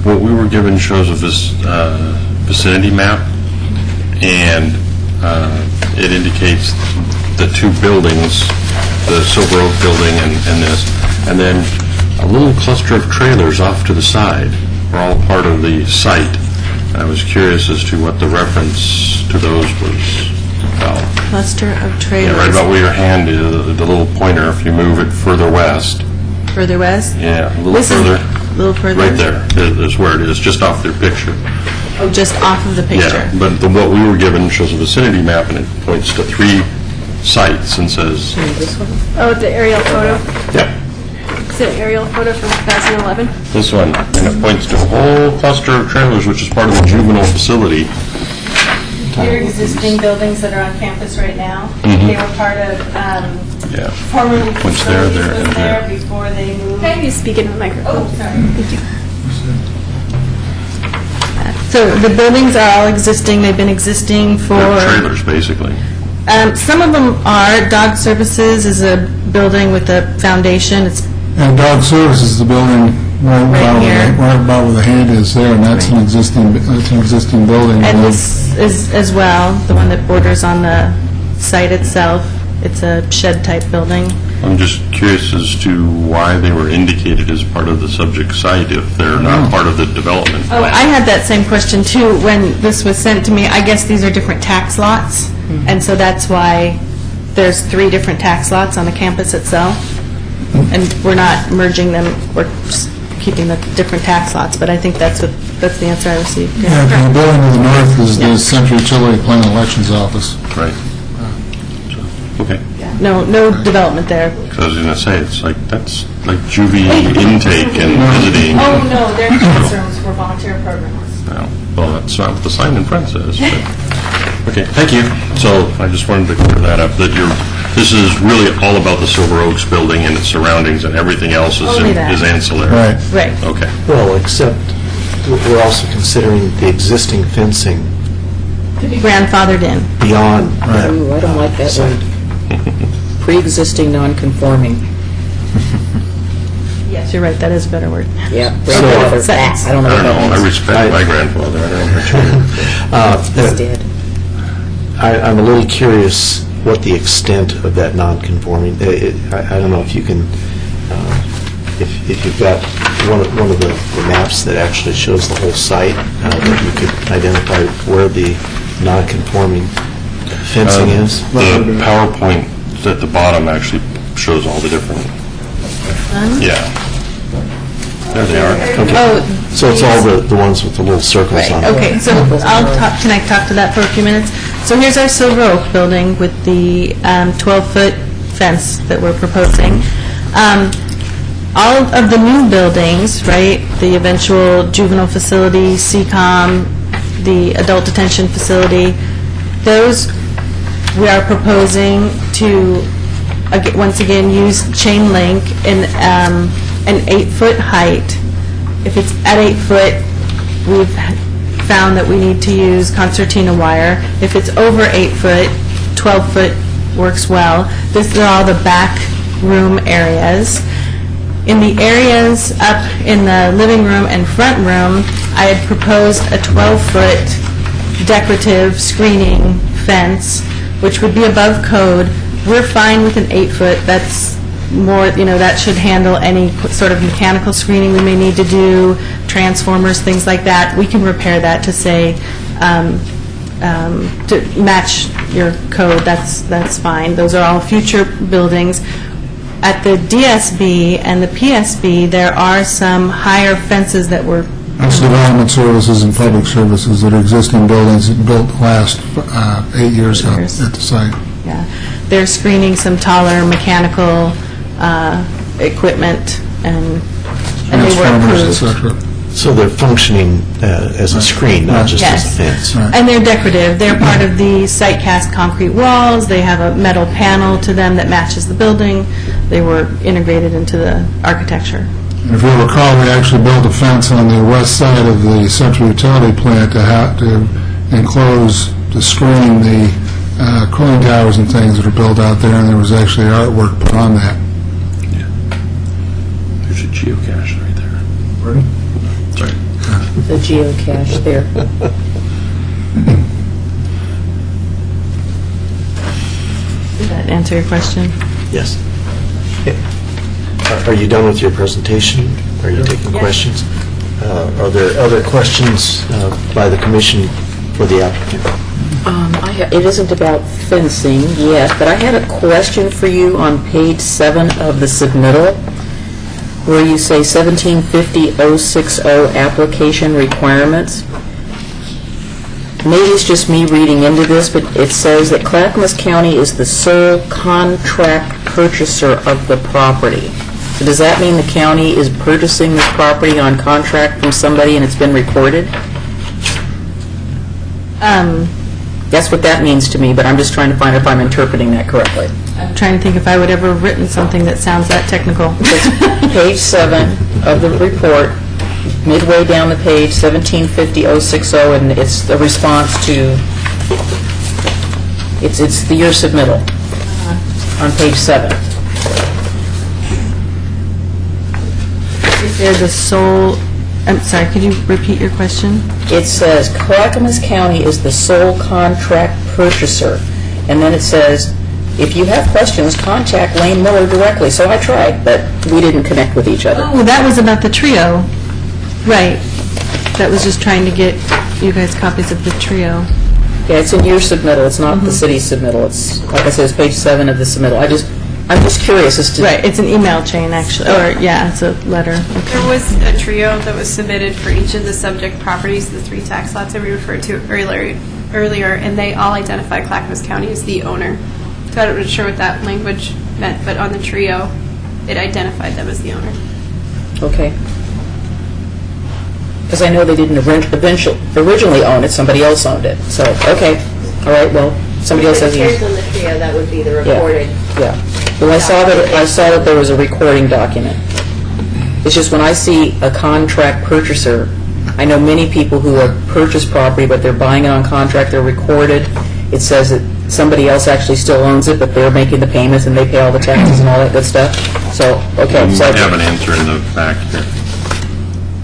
what we were given shows of this vicinity map, and it indicates the two buildings, the Silver Oak building and this, and then a little cluster of trailers off to the side are all part of the site. I was curious as to what the reference to those was about. Cluster of trailers. Yeah, right about where your hand is, the little pointer, if you move it further west. Further west? Yeah, a little This is further. a little further? Right there is where it is, just off their picture. Oh, just off of the picture? Yeah, but what we were given shows a vicinity map, and it points to 3 sites and says, Oh, the aerial photo. yeah, It's an aerial photo from 2011. this one, and it points to a whole cluster of trailers, which is part of the juvenile facility. Your existing buildings that are on campus right now, Mhm. they were part of, Yeah. formerly Points there, facilities there, was and there there. before they moved. Can you speak into the microphone? Oh, sorry. So the buildings are all existing, they've been existing for... They're trailers, basically. Some of them are. Dog Services is a building with a foundation. It's And Dog Services is the building here. right about where the hand is there, and that's an existing building. And this is as well, the one that borders on the site itself. It's a shed-type building. I'm just curious as to why they were indicated as part of the subject site if they're not part of the development Oh, plan. I had that same question too when this was sent to me. I guess these are different tax lots, and so that's why there's 3 different tax lots on the campus itself. And we're not merging them, we're just keeping the different tax lots, but I think that's the answer I received. Yeah, the building to the north is the Central Utility Plant Elections Office. Right. Okay. No development there. Because I was going to say, it's like, that's like juvie intake and visiting. Oh, no, they're classrooms for volunteer programs. No. Well, that's not what the sign in front says. But, okay, thank you. So I just wanted to clear that up, that this is really all about the Silver Oaks building and its surroundings, and everything else is Only that. is ancillary. Right. Right. Okay. Well, except we're also considering the existing fencing To be grandfathered in. beyond that. Ooh, I don't like that word. Pre-existing non-conforming. Yes, you're right, that is a better word. Yeah. Grandfather. Sentence. I don't know I what don't know, that I means. respect my grandfather, I don't know what you He's dead. I'm a little curious what the extent of that non-conforming, I don't know if you can, if you've got one of the maps that actually shows the whole site, that you could identify where the non-conforming fencing is. The PowerPoint at the bottom actually shows all the different, yeah. There they are. Okay. Oh, So it's all the ones with the little circles right, on it. okay, so can I talk to that for a few minutes? So here's our Silver Oak building with the 12-foot fence that we're proposing. All of the new buildings, right, the eventual juvenile facility, CCOM, the adult detention facility, those we are proposing to, once again, use chain link in an 8-foot height. If it's at 8 foot, we've found that we need to use concertina wire. If it's over 8 foot, 12 foot works well. This are all the back room areas. In the areas up in the living room and front room, I had proposed a 12-foot decorative screening fence, which would be above code. We're fine with an 8-foot. That's more, that should handle any sort of mechanical screening we may need to do, transformers, things like that. We can repair that to say, to match your code. That's fine. Those are all future buildings. At the DSB and the PSB, there are some higher fences that were That's Development Services and Public Services that are existing buildings built the last 8 years at the site. Yeah, they're screening some taller mechanical equipment, and they were Transformers, et approved. cetera. So they're functioning as a screen, not just as a Yes. fence. And they're decorative. They're part of the site cast concrete walls. They have a metal panel to them that matches the building. They were integrated into the architecture. If you recall, we actually built a fence on the west side of the central utility plant to enclose, to screen the cooling towers and things that are built out there, and there was actually artwork put on that. There's a geocache right there. Sorry. The geocache there. Did that answer your question? Yes. Are you done with your presentation? Are you taking questions? Are there other questions by the commission for the applicant? It isn't about fencing yet, but I had a question for you on page 7 of the submittal, where you say 1750-060 application requirements. Maybe it's just me reading into this, but it says that Clackamas County is the sole contract purchaser of the property. So does that mean the county is purchasing this property on contract from somebody and it's been recorded? That's what that means to me, but I'm just trying to find if I'm interpreting that correctly. I'm trying to think if I would ever have written something that sounds that technical. Page 7 of the report, midway down the page, 1750-060, and it's the response to, it's your submittal on page 7. They're the sole, I'm sorry, could you repeat your question? It says Clackamas County is the sole contract purchaser, and then it says, if you have questions, contact Lane Miller directly. So I tried, but we didn't connect with each other. Oh, that was about the trio. Right. That was just trying to get you guys copies of the trio. Yeah, it's in your submittal, it's not the city's submittal. It's, like I said, it's page 7 of the submittal. I'm just curious as to... Right, it's an email chain, actually, or, yeah, it's a letter. There was a trio that was submitted for each of the subject properties, the 3 tax lots that we referred to earlier, and they all identify Clackamas County as the owner. So I'm not sure what that language meant, but on the trio, it identified them as the owner. Okay. Because I know they didn't originally own it, somebody else owned it. So, okay, all right, well, somebody else has... If it appears on the trio, that would be the recorded. Yeah. Well, I saw that there was a recording document. It's just when I see a contract purchaser, I know many people who have purchased property, but they're buying it on contract, they're recorded. It says that somebody else actually still owns it, but they're making the payments and they pay all the taxes and all that good stuff. So, okay. You So might have an answer in the back here.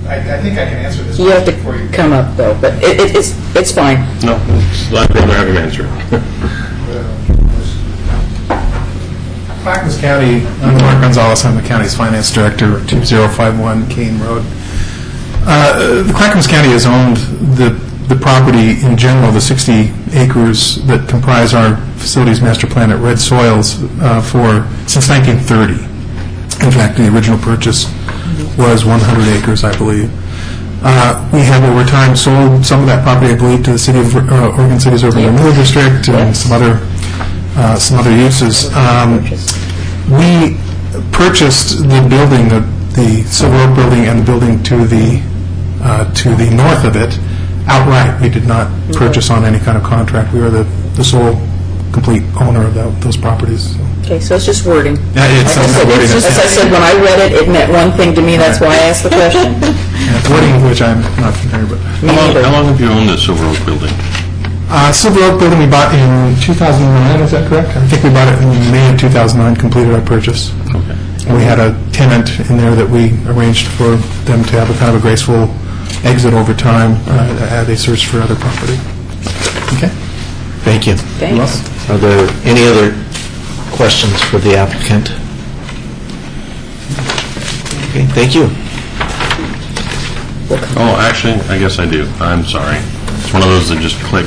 I think I can answer this you have to come up, though, but it's fine. No, I'd rather have him answer. Clackamas County, I'm Mark Gonzalez, I'm the county's finance director, 2051 Kane Road. The Clackamas County has owned the property in general, the 60 acres that comprise our facilities master plan at Red Soils since 1930. In fact, the original purchase was 100 acres, I believe. We have over time sold some of that property, I believe, to the city of Oregon City's Urban Renewal District and some other uses. We purchased the building, the Silver Oak building, and the building to the north of it outright. We did not purchase on any kind of contract. We are the sole complete owner of those properties. Okay, so it's just wording. Yeah, it's wording. As I said, when I read it, it meant one thing to me, that's why I asked the question. Wording of which I'm not familiar with. How long have you owned this Silver Oak building? Silver Oak building we bought in 2009, is that correct? I think we bought it in May of 2009, completed our purchase. Okay. And we had a tenant in there that we arranged for them to have a kind of a graceful exit over time as they searched for other property. Okay? Thank you. Thanks. Are there any other questions for the applicant? Okay, thank you. Oh, actually, I guess I do. I'm sorry. It's one of those that just click.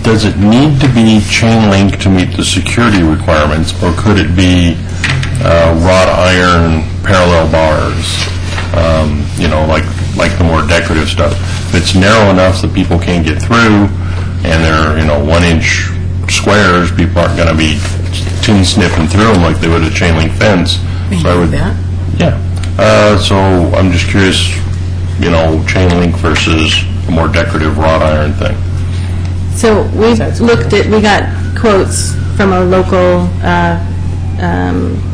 Does it need to be chain link to meet the security requirements, or could it be wrought iron parallel bars? Like the more decorative stuff. If it's narrow enough that people can't get through, and they're 1-inch squares, people aren't going to be tin snipping through them like they would a chain link fence. So I would. Yeah. So I'm just curious, chain link versus a more decorative wrought iron thing. So we got quotes from a local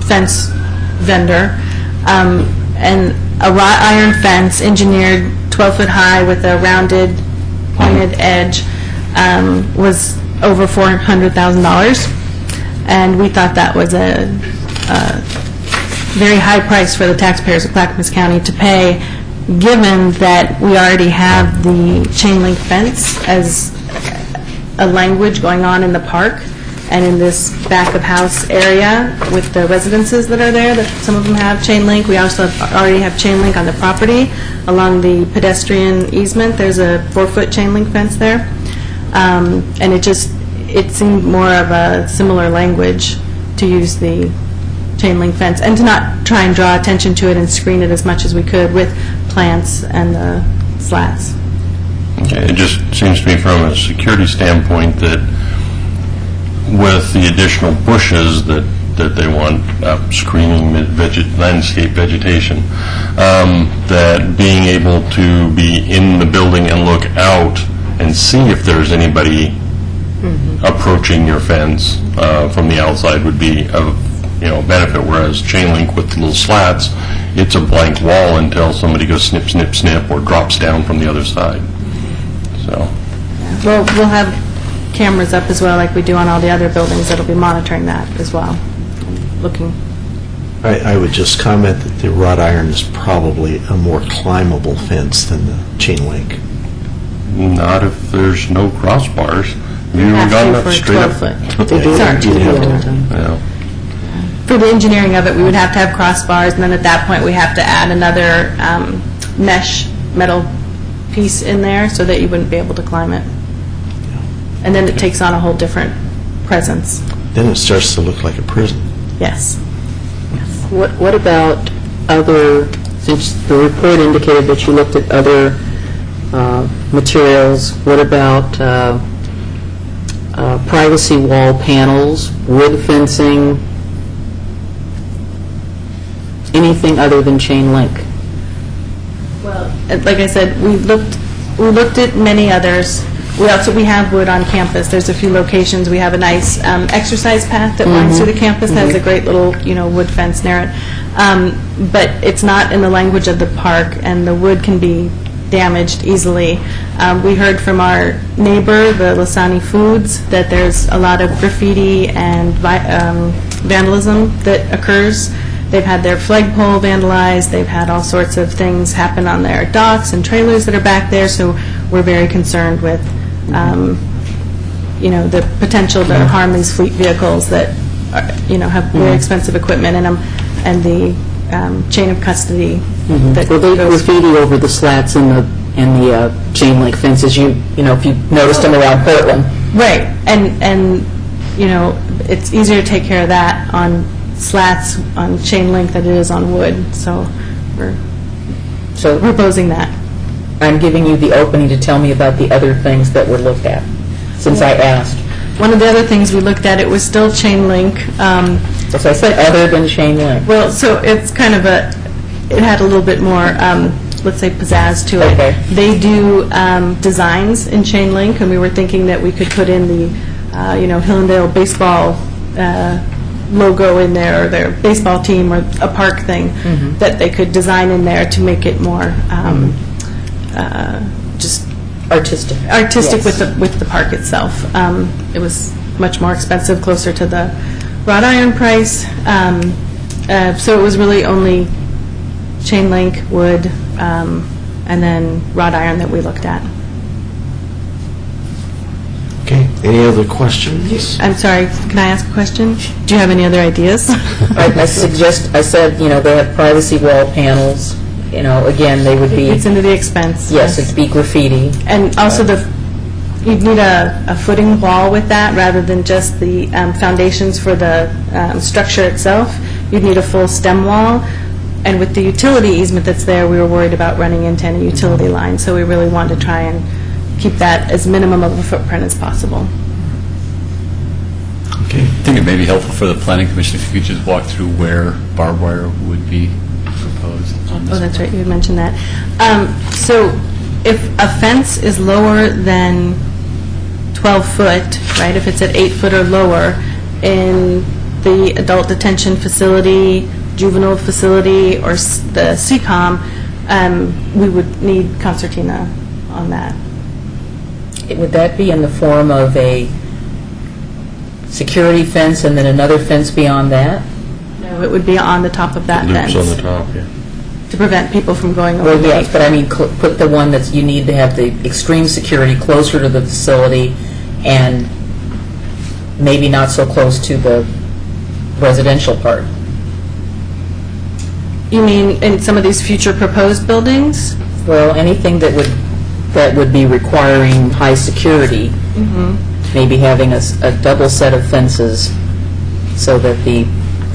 fence vendor, and a wrought iron fence engineered 12 foot high with a rounded pointed edge was over $400,000, and we thought that was a very high price for the taxpayers of Clackamas County to pay, given that we already have the chain link fence as a language going on in the park and in this back of house area with the residences that are there, that some of them have chain link. We also already have chain link on the property along the pedestrian easement. There's a 4-foot chain link fence there. And it seemed more of a similar language to use the chain link fence and to not try and draw attention to it and screen it as much as we could with plants and the slats. Okay, it just seems to me from a security standpoint that with the additional bushes that they want, screening landscape vegetation, that being able to be in the building and look out and see if there's anybody approaching your fence from the outside would be of benefit, whereas chain link with the little slats, it's a blank wall until somebody goes snip, snip, snip or drops down from the other side. So. Well, we'll have cameras up as well, like we do on all the other buildings, that'll be monitoring that as well, looking. I would just comment that the wrought iron is probably a more climbable fence than the chain link. Not if there's no crossbars. Have you ever gone up straight up? 12-foot. Sorry. Yeah. For the engineering of it, we would have to have crossbars, and then at that point, we have to add another mesh metal piece in there so that you wouldn't be able to climb it. and then it takes on a whole different presence. Then it starts to look like a prison. Yes. What about other, since the report indicated that you looked at other materials, what about privacy wall panels, wood fencing, anything other than chain link? Well, like I said, we looked at many others. We have wood on campus. There's a few locations. We have a nice exercise path that winds through the campus that has a great little, wood fence near it. But it's not in the language of the park, and the wood can be damaged easily. We heard from our neighbor, the Lasani Foods, that there's a lot of graffiti and vandalism that occurs. They've had their flagpole vandalized. They've had all sorts of things happen on their docks and trailers that are back there. So we're very concerned with, the potential to harm these fleet vehicles that, have very expensive equipment in them, and the chain of custody. That Well, they goes- graffiti over the slats and the chain link fences, if you noticed them around Portland. Right, and it's easier to take care of that on slats, on chain link, than it is on wood, so we're So proposing that. I'm giving you the opening to tell me about the other things that were looked at, since I asked. One of the other things we looked at, it was still chain link. So I said other than chain link. Well, so it's kind of it had a little bit more, let's say, pizzazz to it. Okay. They do designs in chain link, and we were thinking that we could put in the, Hillendale baseball logo in there, or their baseball team, or a park thing that they could design in there to make it more just Artistic. artistic Yes. with the park itself. It was much more expensive, closer to the wrought iron price. So it was really only chain link, wood, and then wrought iron that we looked at. Okay, any other questions? I'm sorry, can I ask a question? Do you have any other ideas? I said, they have privacy wall panels, again, they would be, It's into the expense. yes, it'd be graffiti. And also you'd need a footing wall with that, rather than just the foundations for the structure itself. You'd need a full stem wall. And with the utility easement that's there, we were worried about running into any utility line, so we really wanted to try and keep that as minimum of a footprint as possible. Okay. I think it may be helpful for the planning commission if you could just walk through where barbed wire would be proposed on this. Oh, that's right, you had mentioned that. So if a fence is lower than 12 foot, right, if it's at 8 foot or lower, in the adult detention facility, juvenile facility, or the CCOM, we would need concertina on that. Would that be in the form of a security fence and then another fence beyond that? No, it would be on the top of that fence. Loops on the top, yeah. To prevent people from going over Well, the yes, but I mean, put the one that's, you need to have the extreme security closer to the facility and maybe not so close to the residential part. You mean in some of these future proposed buildings? Well, anything that would be requiring high security, maybe having a double set of fences so that the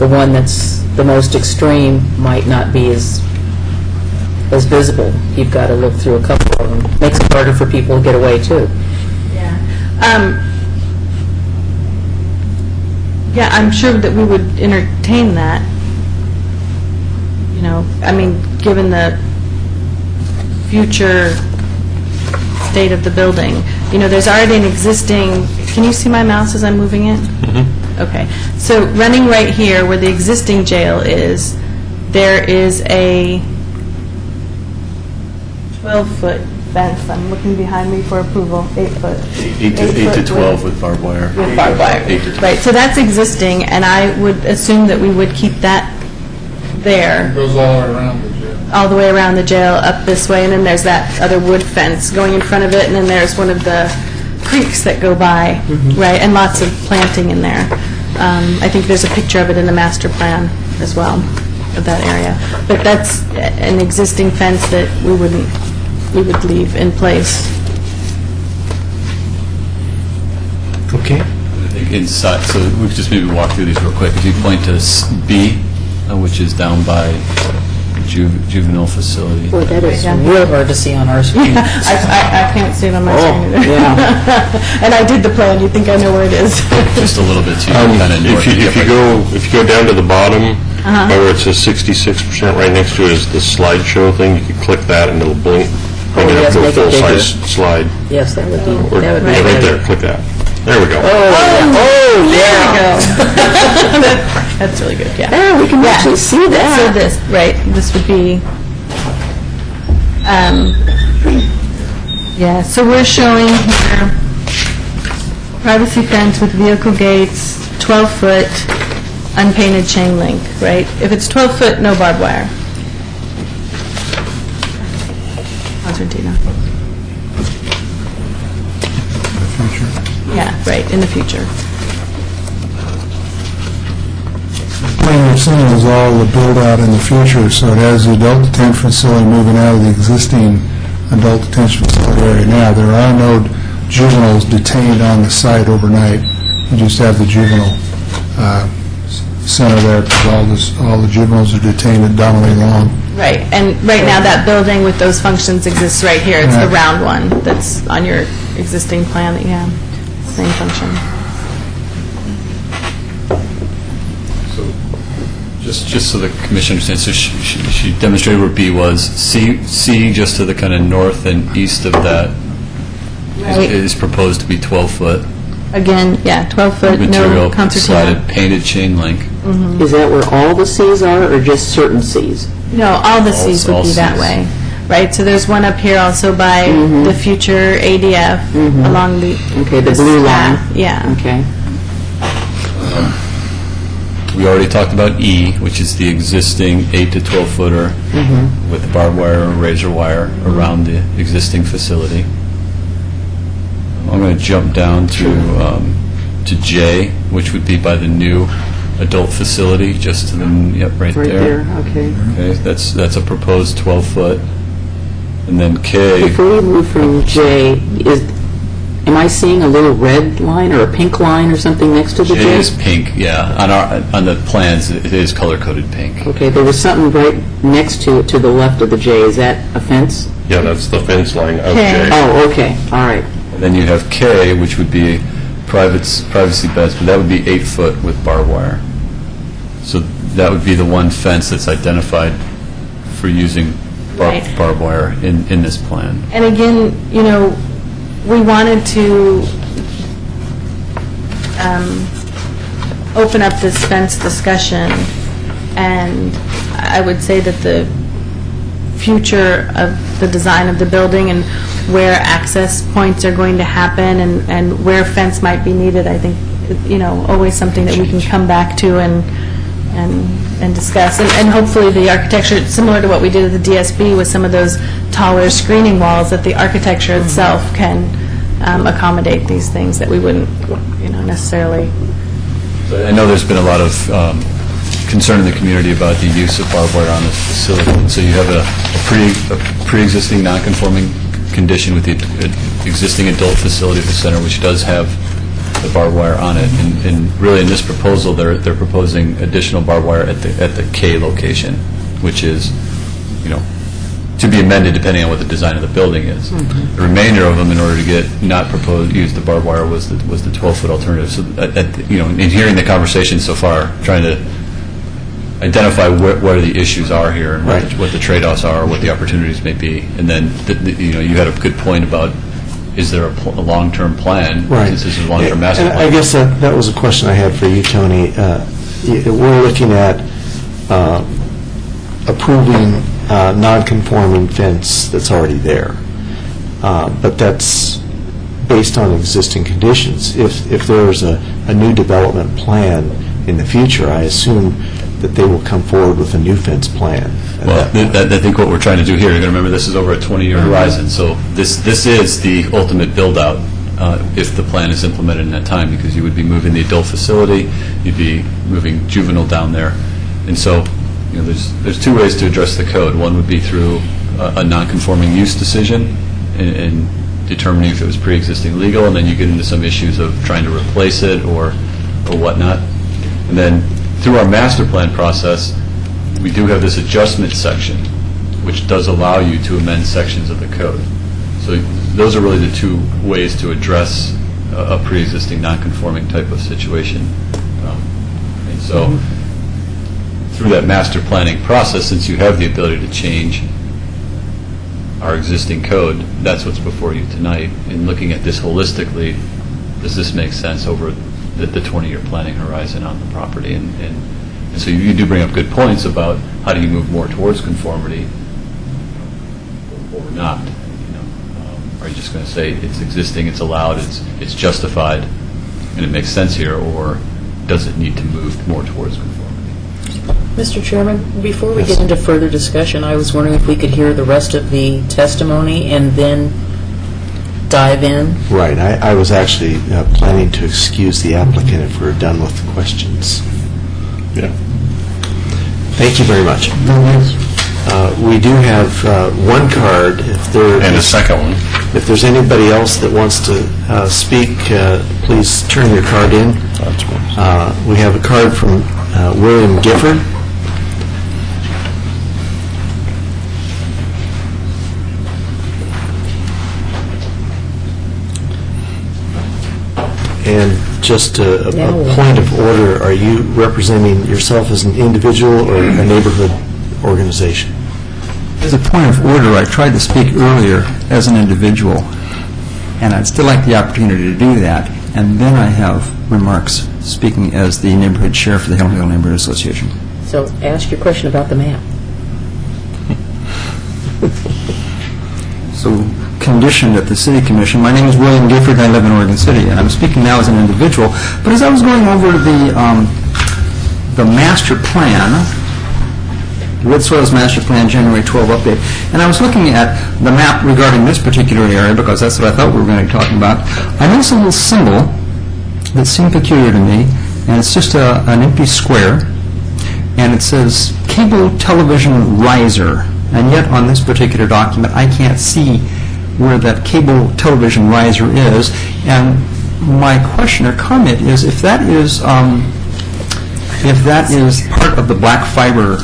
one that's the most extreme might not be as visible. You've got to look through a couple of them. Makes it harder for people to get away, too. Yeah, I'm sure that we would entertain that. I mean, given the future state of the building. There's already an existing, can you see my mouse as I'm moving it? Okay. So running right here where the existing jail is, there is a 12-foot fence. I'm looking behind me for approval, 8 foot. 8 to 12 with barbed wire. With barbed wire. 8 to 12. Right, so that's existing, and I would assume that we would keep that there. Goes all the way around the jail. All the way around the jail, up this way, and then there's that other wood fence going in front of it, and then there's one of the creeks that go by, right, and lots of planting in there. I think there's a picture of it in the master plan as well, of that area. But that's an existing fence that we would leave in place. Okay. I think inside, so we could just maybe walk through these real quick. If you point to B, which is down by juvenile facility. Boy, that is real hard to see on our screen. I can't see it on my Oh, screen either. yeah. And I did the plan, you think I know where it is. Just a little bit too kind of north. If you go down to the bottom, where it says 66%, right next to it is the slideshow thing. You can click that and it'll bring it up yes, to a make it full-size slide. Yes, that would be, Or, that would be yeah, right better. there, click that. There we go. That's really good, yeah. Yeah, we can actually see So that. this, right, this would be, yeah, so we're showing here privacy fence with vehicle gates, 12-foot unpainted chain link, right? If it's 12-foot, no barbed wire. Concertina. Yeah, right, in the future. The plan you're seeing is all the build-out in the future, so it has the adult detention facility moving out of the existing adult detention facility area now. There are no juveniles detained on the site overnight. You just have the juvenile center there, because all the juveniles are detained at Donnelly Lawn. Right, and right now, that building with those functions exists right here. It's the Right. round one that's on your existing plan that you have. Same function. Just so the commission understands, so she demonstrated where B was. C just to the kind of north and east of that Right. is proposed to be 12-foot. Again, yeah, 12-foot, no Material concertina. slided painted chain link. Is that where all the Cs are, or just certain Cs? No, all the Cs would all be that Cs. way. Right, so there's one up here also by the future ADF along the... Okay, the this blue line. path. Yeah. Okay. We already talked about E, which is the existing 8 to 12-footer with barbed wire or razor wire around the existing facility. I'm going to jump down to J, which would be by the new adult facility, just to the, yep, right Right there. there, okay. Okay, that's a proposed 12-foot. And then K, Before we move from J, am I seeing a little red line or a pink line or something next to the J? J is pink, yeah. On the plans, it is color-coded pink. Okay, there was something right next to it, to the left of the J. Is that a fence? Yeah, that's the fence line of Okay. J. Oh, okay, all right. And then you have K, which would be privacy beds, but that would be 8-foot with barbed wire. So that would be the one fence that's identified for using Right. barbed wire in this plan. And again, you know, we wanted to open up this fence discussion, and I would say that the future of the design of the building and where access points are going to happen and where fence might be needed, I think, you know, always something that we can come back to and discuss. And hopefully the architecture, similar to what we did at the DSB with some of those taller screening walls, that the architecture itself can accommodate these things that we wouldn't, you know, necessarily. So I know there's been a lot of concern in the community about the use of barbed wire on this facility. So you have a pre-existing non-conforming condition with the existing adult facility at the center, which does have the barbed wire on it. And really, in this proposal, they're proposing additional barbed wire at the K location, which is, you know, to be amended depending on what the design of the building is. The remainder of them, in order to use the barbed wire, was the 12-foot alternative. So, you know, in hearing the conversation so far, trying to identify where the issues are here and what the trade-offs are, what the opportunities may be, and then you know, you had a good point about, is there a long-term plan? Right. Since this is a long-term master And plan. I guess that was a question I had for you, Tony. We're looking at approving non-conforming fence that's already there, but that's based on existing conditions. If there's a new development plan in the future, I assume that they will come forward with a new fence plan. Well, I think what we're trying to do here, you're going to remember this is over a 20-year horizon, so this is the ultimate build-out if the plan is implemented in that time, because you would be moving the adult facility, you'd be moving juvenile down there, and so, you know, there's two ways to address the code. One would be through a non-conforming use decision and determining if it was pre-existing legal, and then you get into some issues of trying to replace it or whatnot. And then through our master plan process, we do have this adjustment section, which does allow you to amend sections of the code. So those are really the two ways to address a pre-existing non-conforming type of situation. And so through that master planning process, since you have the ability to change our existing code, that's what's before you tonight. In looking at this holistically, does this make sense over the 20-year planning horizon on the property? And so you do bring up good points about how do you move more towards conformity or not. Are you just going to say it's existing, it's allowed, it's justified, and it makes sense here, or does it need to move more towards conformity? Mr. Chairman, before we get into further discussion, I was wondering if we could hear the rest of the testimony and then dive in. Right. I was actually planning to excuse the applicant if we're done with the questions. Yeah. Thank you very much. We do have one card. And a second one. If there's anybody else that wants to speak, please turn your card in. We have a card from William Gifford. And just a point of order, are you representing yourself as an individual or a neighborhood organization? As a point of order, I tried to speak earlier as an individual, and I'd still like the opportunity to do that. And then I have remarks speaking as the neighborhood chair for the Hillendale Neighborhood Association. So ask your question about the map. So, conditioned at the City Commission. My name is William Gifford, and I live in Oregon City, and I'm speaking now as an individual. But as I was going over the master plan, Red Soils Master Plan January 12 update, and I was looking at the map regarding this particular area because that's what I thought we were going to be talking about. I noticed a little symbol that seemed peculiar to me, and it's just an empty square, and it says cable television riser, and yet on this particular document I can't see where that cable television riser is. And my question or comment is if that is part of the black fiber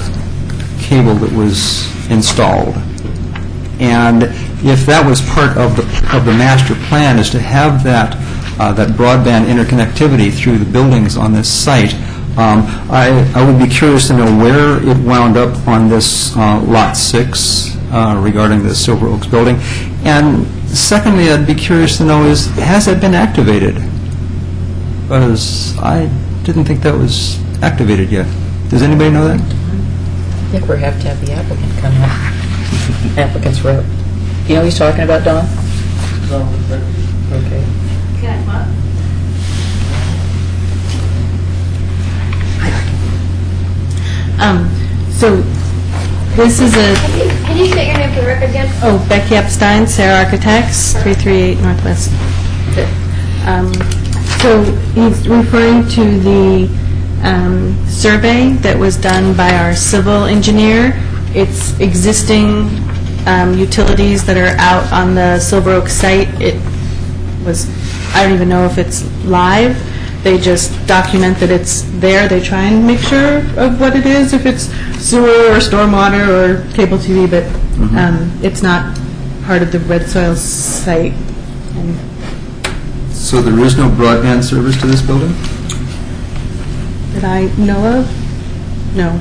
cable that was installed, and if that was part of the master plan, is to have that broadband interconnectivity through the buildings on this site, I would be curious to know where it wound up on this Lot 6 regarding the Silver Oaks building. And secondly, I'd be curious to know has it been activated? Because I didn't think that was activated yet. Does anybody know that? I think we have to have the applicant come up. Applicant's rep. You know what he's talking about, Don? No. Okay. So this is a... Can you state your name for the record again? Oh, Becky Epstein, Sarah Architects, 338 Northwest. So he's referring to the survey that was done by our civil engineer. It's existing utilities that are out on the Silver Oak site. I don't even know if it's live. They just document that it's there. They try and make sure of what it is, if it's sewer or stormwater or cable TV, but it's not part of the Red Soils site. So there is no broadband service to this building? That I know of? No.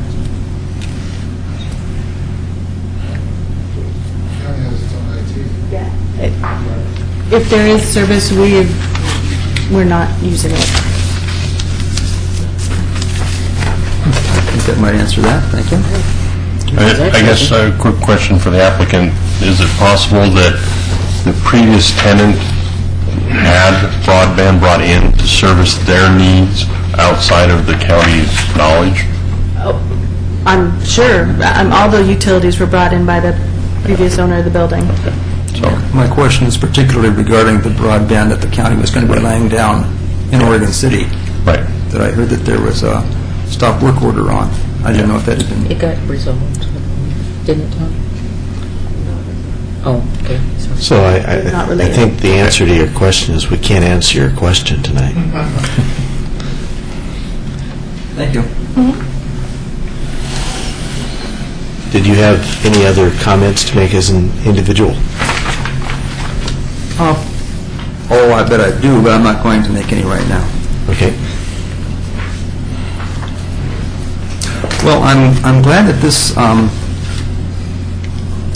County has its own IT. If there is service, we're not using it. I think that might answer that. Thank you. I guess a quick question for the applicant. Is it possible that the previous tenant had broadband brought in to service their needs outside of the county's knowledge? I'm sure. All the utilities were brought in by the previous owner of the building. So My question is particularly regarding the broadband that the county was going to be laying down in Oregon City. right. That I heard that there was a stop work order on. I didn't know if that had been... It got resolved, didn't it, Tom? Oh, okay, sorry. So I Not I related. think the answer to your question is we can't answer your question tonight. Thank you. Did you have any other comments to make as an individual? Oh, I bet I do, but I'm not going to make any right now. Okay. Well, I'm glad that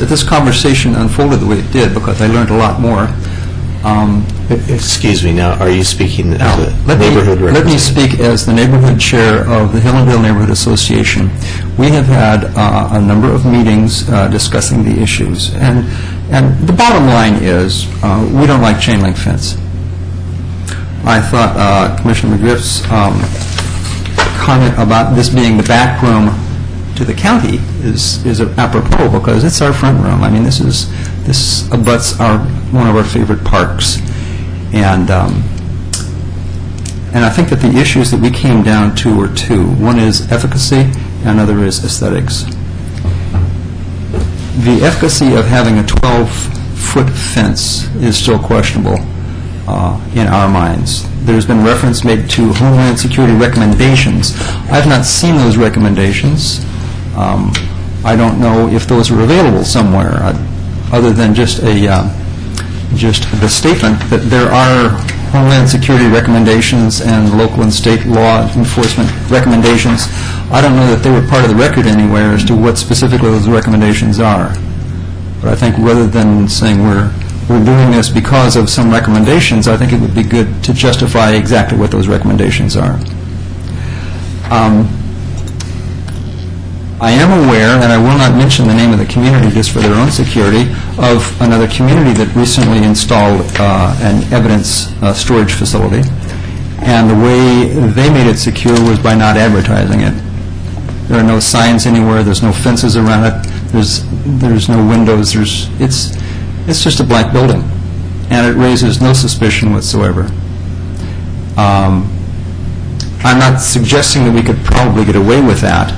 this conversation unfolded the way it did, because I learned a lot more. Excuse me, now, are you speaking as Now, a let neighborhood me representative? speak as the neighborhood chair of the Hillendale Neighborhood Association. We have had a number of meetings discussing the issues, and the bottom line is, we don't like chain link fence. I thought Commissioner McGriff's comment about this being the back room to the county is apropos, because it's our front room. I mean, this abuts one of our favorite parks. And I think that the issues that we came down to are two. One is efficacy, and another is aesthetics. The efficacy of having a 12-foot fence is still questionable in our minds. There's been reference made to Homeland Security recommendations. I've not seen those recommendations. I don't know if those are available somewhere, other than just the statement that there are Homeland Security recommendations and local and state law enforcement recommendations. I don't know that they were part of the record anywhere as to what specifically those recommendations are. But I think rather than saying we're doing this because of some recommendations, I think it would be good to justify exactly what those recommendations are. I am aware, and I will not mention the name of the community just for their own security, of another community that recently installed an evidence storage facility. And the way they made it secure was by not advertising it. There are no signs anywhere, there's no fences around it, there's no windows, it's just a blank building. And it raises no suspicion whatsoever. I'm not suggesting that we could probably get away with that.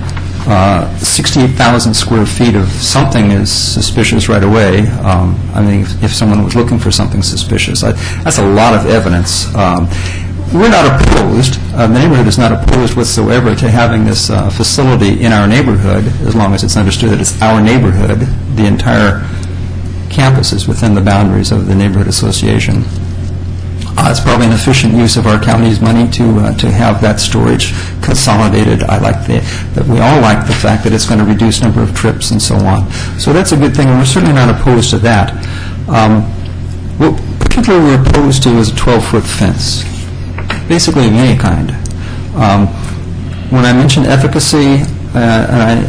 68,000 square feet of something is suspicious right away. I mean, if someone was looking for something suspicious. That's a lot of evidence. We're not opposed, the neighborhood is not opposed whatsoever to having this facility in our neighborhood, as long as it's understood that it's our neighborhood. The entire campus is within the boundaries of the neighborhood association. It's probably an efficient use of our county's money to have that storage consolidated. I like that we all like the fact that it's going to reduce number of trips and so on. So that's a good thing, and we're certainly not opposed to that. What particularly we're opposed to is a 12-foot fence, basically of any kind. When I mentioned efficacy, and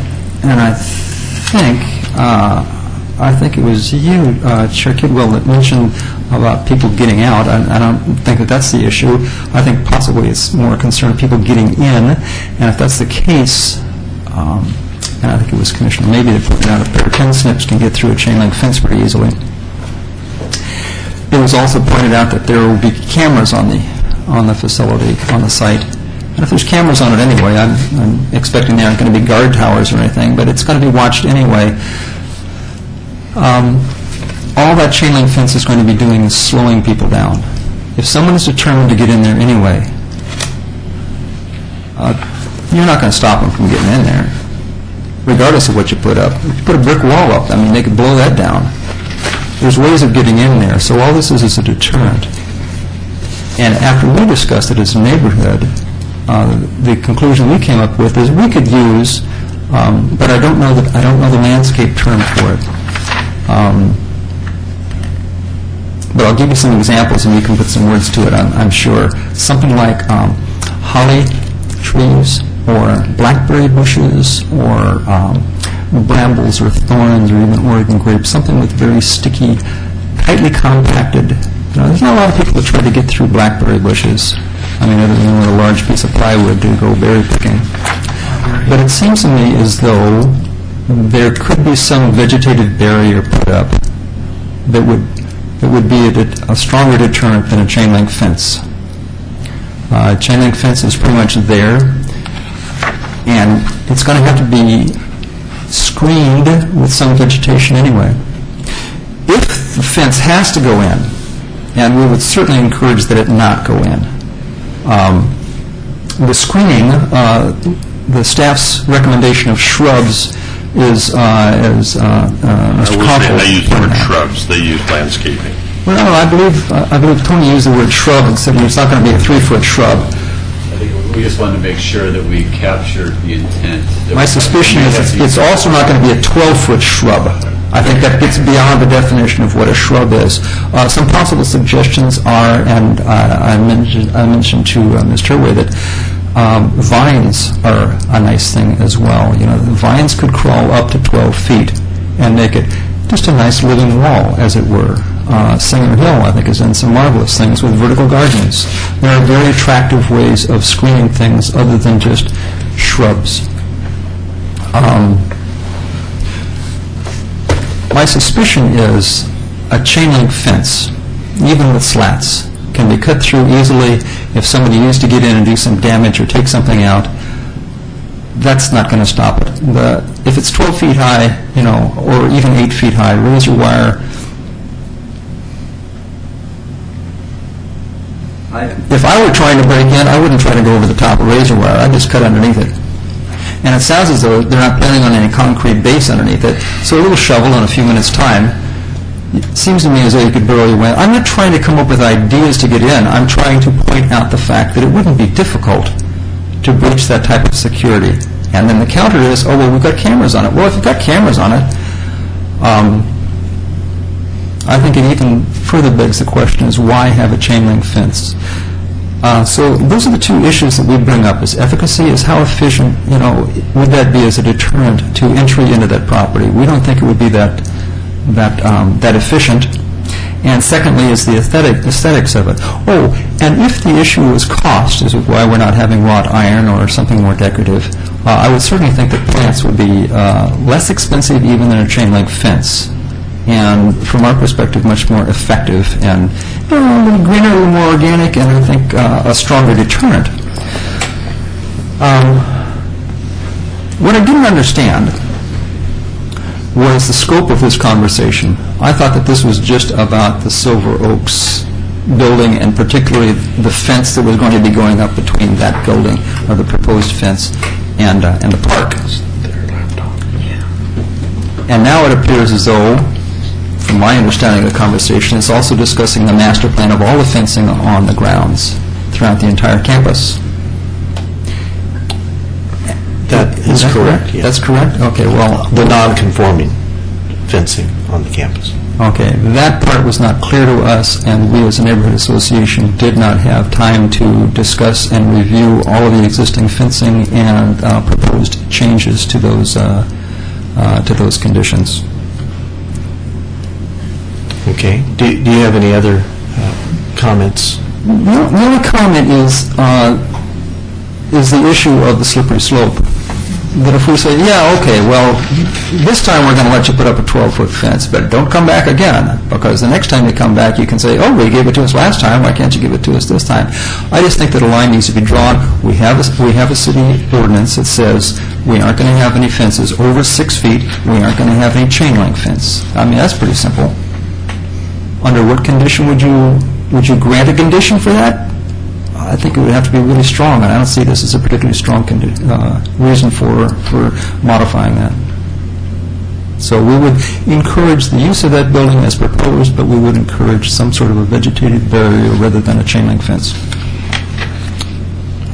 I think it was you, Chair Kidwell, that mentioned about people getting out. I don't think that that's the issue. I think possibly it's more a concern of people getting in, and if that's the case, and I think it was Commissioner Maybe that pointed out a pair of tin snips can get through a chain link fence pretty easily. It was also pointed out that there will be cameras on the facility, on the site. And if there's cameras on it anyway, I'm expecting there aren't going to be guard towers or anything, but it's going to be watched anyway. All that chain link fence is going to be doing is slowing people down. If someone is determined to get in there anyway, you're not going to stop them from getting in there, regardless of what you put up. If you put a brick wall up, I mean, they could blow that down. There's ways of getting in there, so all this is a deterrent. And after we discussed it as a neighborhood, the conclusion we came up with is we could use, but I don't know the landscape term for it. But I'll give you some examples, and you can put some words to it, I'm sure. Something like holly trees, or blackberry bushes, or brambles, or thorns, or even Oregon grapes, something with very sticky, tightly compacted. There's not a lot of people that try to get through blackberry bushes. I mean, other than with a large piece of plywood to go berry picking. But it seems to me as though there could be some vegetative barrier put up that would be a stronger deterrent than a chain link fence. Chain link fence is pretty much there, and it's going to have to be screened with some vegetation anyway. If the fence has to go in, and we would certainly encourage that it not go in. The screening, the staff's recommendation of shrubs is, as Mr. I will say Koppel they use the pointed word out. shrubs, they use landscaping. Well, no, I believe Tony used the word shrub and said it's not going to be a 3-foot shrub. I think we just wanted to make sure that we captured the intent. My suspicion is it's also not going to be a 12-foot shrub. I think that gets beyond the definition of what a shrub is. Some possible suggestions are, and I mentioned to Ms. Turway that vines are a nice thing as well. You know, the vines could crawl up to 12 feet and make it just a nice living wall, as it were. Singer Hill, I think, has done some marvelous things with vertical gardens. There are very attractive ways of screening things other than just shrubs. My suspicion is a chain link fence, even with slats, can be cut through easily. If somebody used to get in and do some damage or take something out, that's not going to stop it. If it's 12 feet high, you know, or even 8 feet high, razor wire, if I were trying to break in, I wouldn't try to go over the top of razor wire. I'd just cut underneath it. And it sounds as though they're not planning on any concrete base underneath it, so a little shovel in a few minutes' time, it seems to me as though you could barely win. I'm not trying to come up with ideas to get in. I'm trying to point out the fact that it wouldn't be difficult to breach that type of security. And then the counter is, oh, well, we've got cameras on it. Well, if you've got cameras on it, I think it even further begs the question is why have a chain link fence? So those are the two issues that we bring up. Is efficacy, is how efficient, you know, would that be as a deterrent to entry into that property? We don't think it would be that efficient. And secondly is the aesthetics of it. Oh, and if the issue was cost, is why we're not having wrought iron or something more decorative, I would certainly think that plants would be less expensive even than a chain link fence. And from our perspective, much more effective and a little greener, a little more organic, and I think a stronger deterrent. What I didn't understand was the scope of this conversation. I thought that this was just about the Silver Oaks building and particularly the fence that was going to be going up between that building, or the proposed fence, and the park. And now it appears as though, from my understanding of the conversation, it's also discussing the master plan of all the fencing on the grounds throughout the entire campus. That is correct, yes. That's correct? Okay, well... The non-conforming fencing on the campus. Okay, that part was not clear to us, and we as a neighborhood association did not have time to discuss and review all of the existing fencing and proposed changes to those conditions. Okay. Do you have any other comments? The only comment is the issue of the slippery slope. That if we say, yeah, okay, well, this time we're going to let you put up a 12-foot fence, but don't come back again, because the next time you come back, you can say, oh, we gave it to us last time, why can't you give it to us this time? I just think that a line needs to be drawn. We have a city ordinance that says we aren't going to have any fences over 6 feet, we aren't going to have any chain link fence. I mean, that's pretty simple. Under what condition would you grant a condition for that? I think it would have to be really strong, and I don't see this as a particularly strong reason for modifying that. So we would encourage the use of that building as proposed, but we would encourage some sort of a vegetative barrier rather than a chain link fence.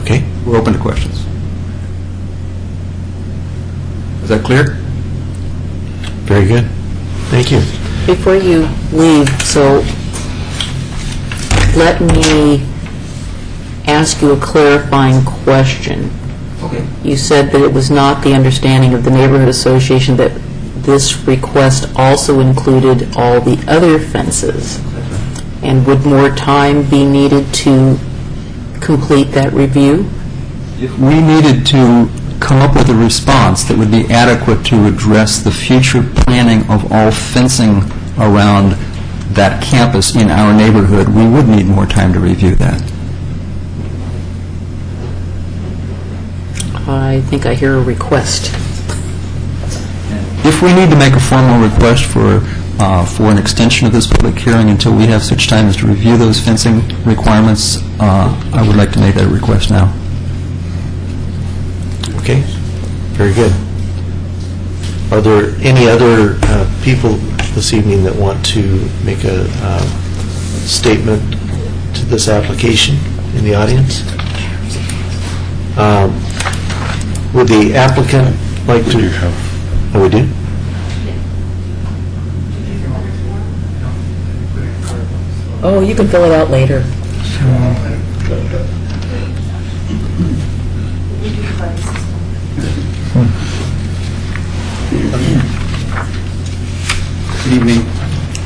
Okay. We're open to questions. Is that clear? Very good. Thank you. Before you leave, so let me ask you a clarifying question. Okay. You said that it was not the understanding of the neighborhood association that this request also included all the other fences. And would more time be needed to complete that review? If we needed to come up with a response that would be adequate to address the future planning of all fencing around that campus in our neighborhood, we would need more time to review that. I think I hear a request. If we need to make a formal request for for an extension of this public hearing until we have such time as to review those fencing requirements, I would like to make that request now. Okay, very good. Are there any other people this evening that want to make a statement to this application in the audience? Would the applicant like to... You have. Oh, we do? Oh, you can fill it out later. Good evening.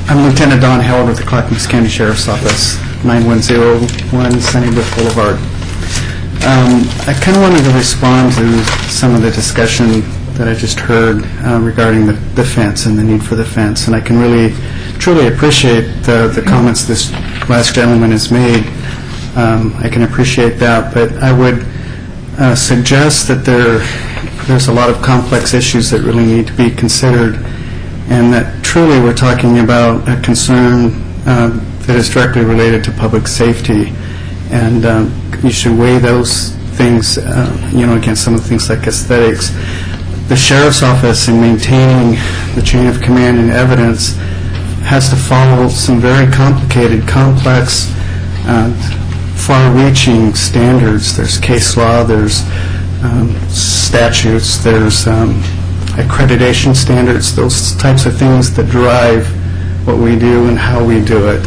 I'm Lieutenant Don Howard with the Clackamas County Sheriff's Office, 9101 Sunnybrook Boulevard. I kind of wanted to respond to some of the discussion that I just heard regarding the fence and the need for the fence, and I can really, truly appreciate the comments this last gentleman has made. I can appreciate that, but I would suggest that there's a lot of complex issues that really need to be considered, and that truly we're talking about a concern that is directly related to public safety, and you should weigh those things, against some of the things like aesthetics. The Sheriff's Office, in maintaining the chain of command and evidence, has to follow some very complicated, complex, far-reaching standards. There's case law, there's statutes, there's accreditation standards, those types of things that drive what we do and how we do it.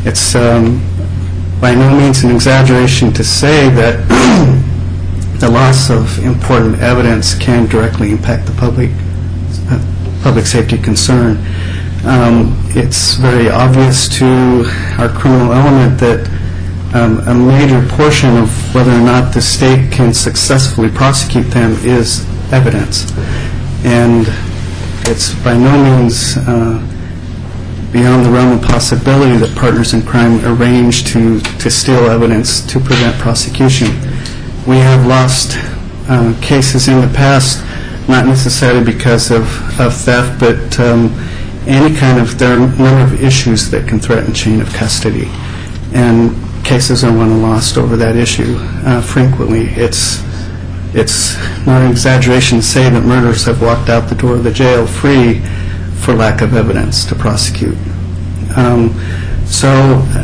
It's by no means an exaggeration to say that the loss of important evidence can directly impact the public safety concern. It's very obvious to our criminal element that a major portion of whether or not the state can successfully prosecute them is evidence. And it's by no means beyond the realm of possibility that partners in crime arrange to steal evidence to prevent prosecution. We have lost cases in the past, not necessarily because of theft, but any kind of, there are a number of issues that can threaten chain of custody. And cases are won and lost over that issue frequently. It's not an exaggeration to say that murderers have walked out the door of the jail free for lack of evidence to prosecute. So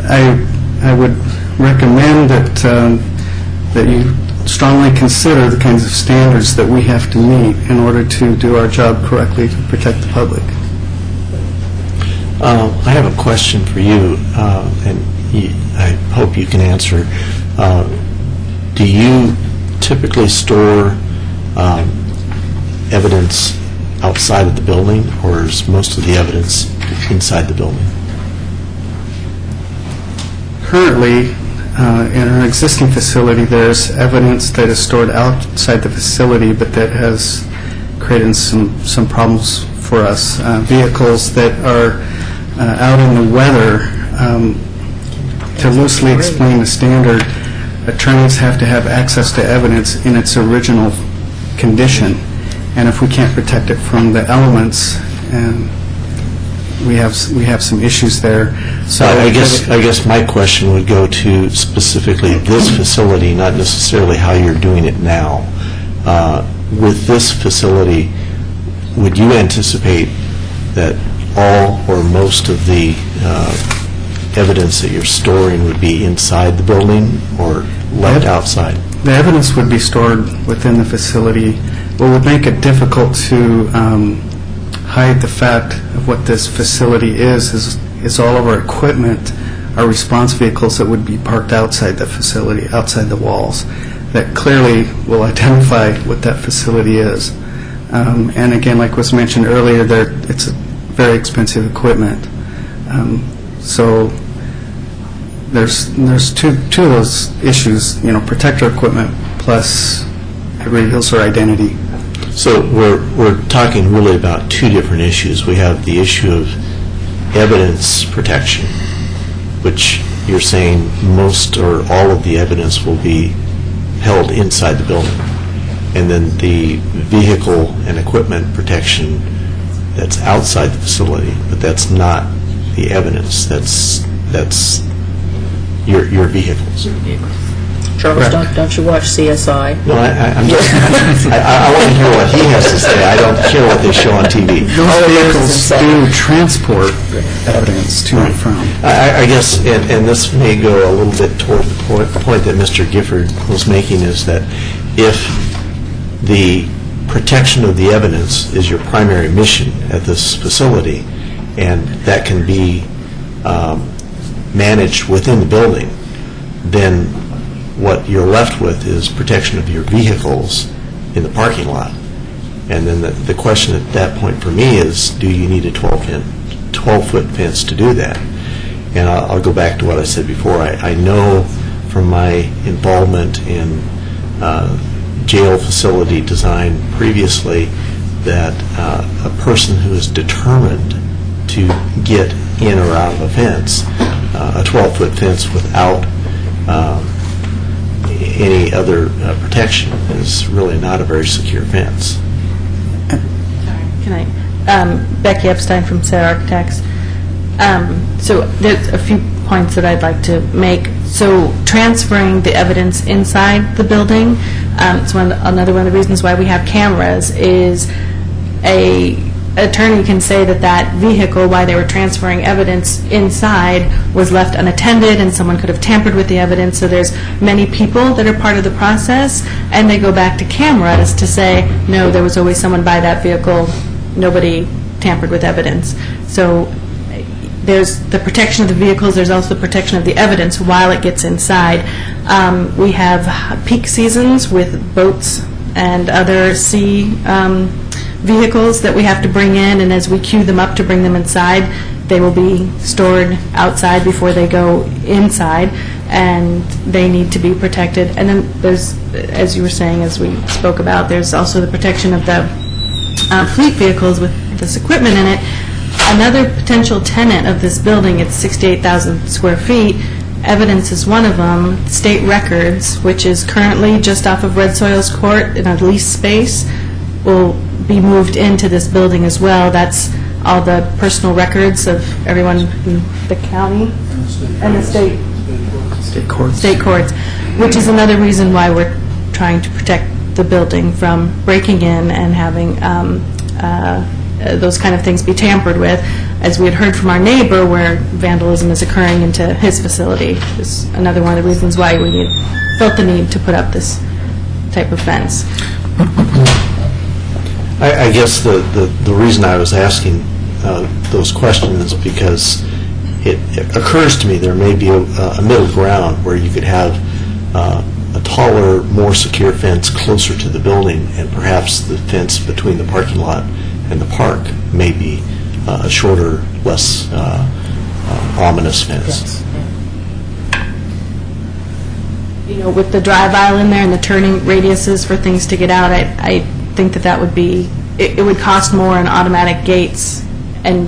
I would recommend that you strongly consider the kinds of standards that we have to meet in order to do our job correctly to protect the public. I have a question for you, and I hope you can answer. Do you typically store evidence outside of the building, or is most of the evidence inside the building? Currently, in our existing facility, there's evidence that is stored outside the facility, but that has created some problems for us. Vehicles that are out in the weather, to loosely explain the standard, attorneys have to have access to evidence in its original condition. And if we can't protect it from the elements, we have some issues there. So I guess my question would go to specifically this facility, not necessarily how you're doing it now. With this facility, would you anticipate that all or most of the evidence that you're storing would be inside the building or left outside? The evidence would be stored within the facility. What would make it difficult to hide the fact of what this facility is all of our equipment, our response vehicles that would be parked outside the facility, outside the walls, that clearly will identify what that facility is. And again, like was mentioned earlier, it's very expensive equipment. So there's two of those issues, protect our equipment plus it reveals our identity. So we're talking really about two different issues. We have the issue of evidence protection, which you're saying most or all of the evidence will be held inside the building. And then the vehicle and equipment protection that's outside the facility, but that's not the evidence. That's your vehicles. Charles, don't you watch CSI? No, I'm just, I want to hear what he has to say. I don't care what they show on TV. Those vehicles do transport evidence to and from. I guess, and this may go a little bit toward the point that Mr. Gifford was making, is that if the protection of the evidence is your primary mission at this facility, and that can be managed within the building, then what you're left with is protection of your vehicles in the parking lot. And then the question at that point for me is, do you need a 12-foot fence to do that? And I'll go back to what I said before. I know from my involvement in jail facility design previously that a person who is determined to get in or out of a fence, a 12-foot fence without any other protection is really not a very secure fence. Can I? Becky Epstein from Set Architects. So there's a few points that I'd like to make. So transferring the evidence inside the building, it's another one of the reasons why we have cameras, is a attorney can say that that vehicle, while they were transferring evidence inside, was left unattended and someone could have tampered with the evidence. So there's many people that are part of the process, and they go back to cameras to say, no, there was always someone by that vehicle, nobody tampered with evidence. So there's the protection of the vehicles, there's also the protection of the evidence while it gets inside. We have peak seasons with boats and other sea vehicles that we have to bring in, and as we queue them up to bring them inside, they will be stored outside before they go inside, and they need to be protected. And then there's, as you were saying, as we spoke about, there's also the protection of the fleet vehicles with this equipment in it. Another potential tenant of this building, it's 68,000 square feet, evidence is one of them, state records, which is currently just off of Red Soils Court in a leased space, will be moved into this building as well. That's all the personal records of everyone in the county and the state courts, which is another reason why we're trying to protect the building from breaking in and having those kind of things be tampered with, as we had heard from our neighbor where vandalism is occurring into his facility. Is another one of the reasons why we felt the need to put up this type of fence. I guess the reason I was asking those questions is because it occurs to me there may be a middle ground where you could have a taller, more secure fence closer to the building, and perhaps the fence between the parking lot and the park may be a shorter, less ominous fence. You know, with the drive aisle in there and the turning radiuses for things to get out, I think that would be, it would cost more in automatic gates and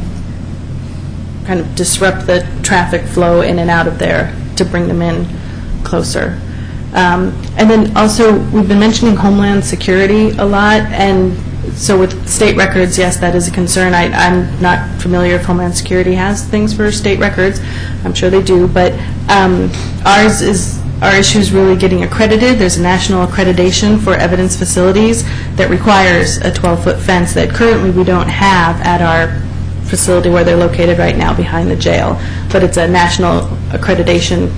kind of disrupt the traffic flow in and out of there to bring them in closer. And then also, we've been mentioning Homeland Security a lot, and so with state records, yes, that is a concern. I'm not familiar if Homeland Security has things for state records. I'm sure they do, but our issue is really getting accredited. There's a national accreditation for evidence facilities that requires a 12-foot fence that currently we don't have at our facility where they're located right now behind the jail. But it's a national accreditation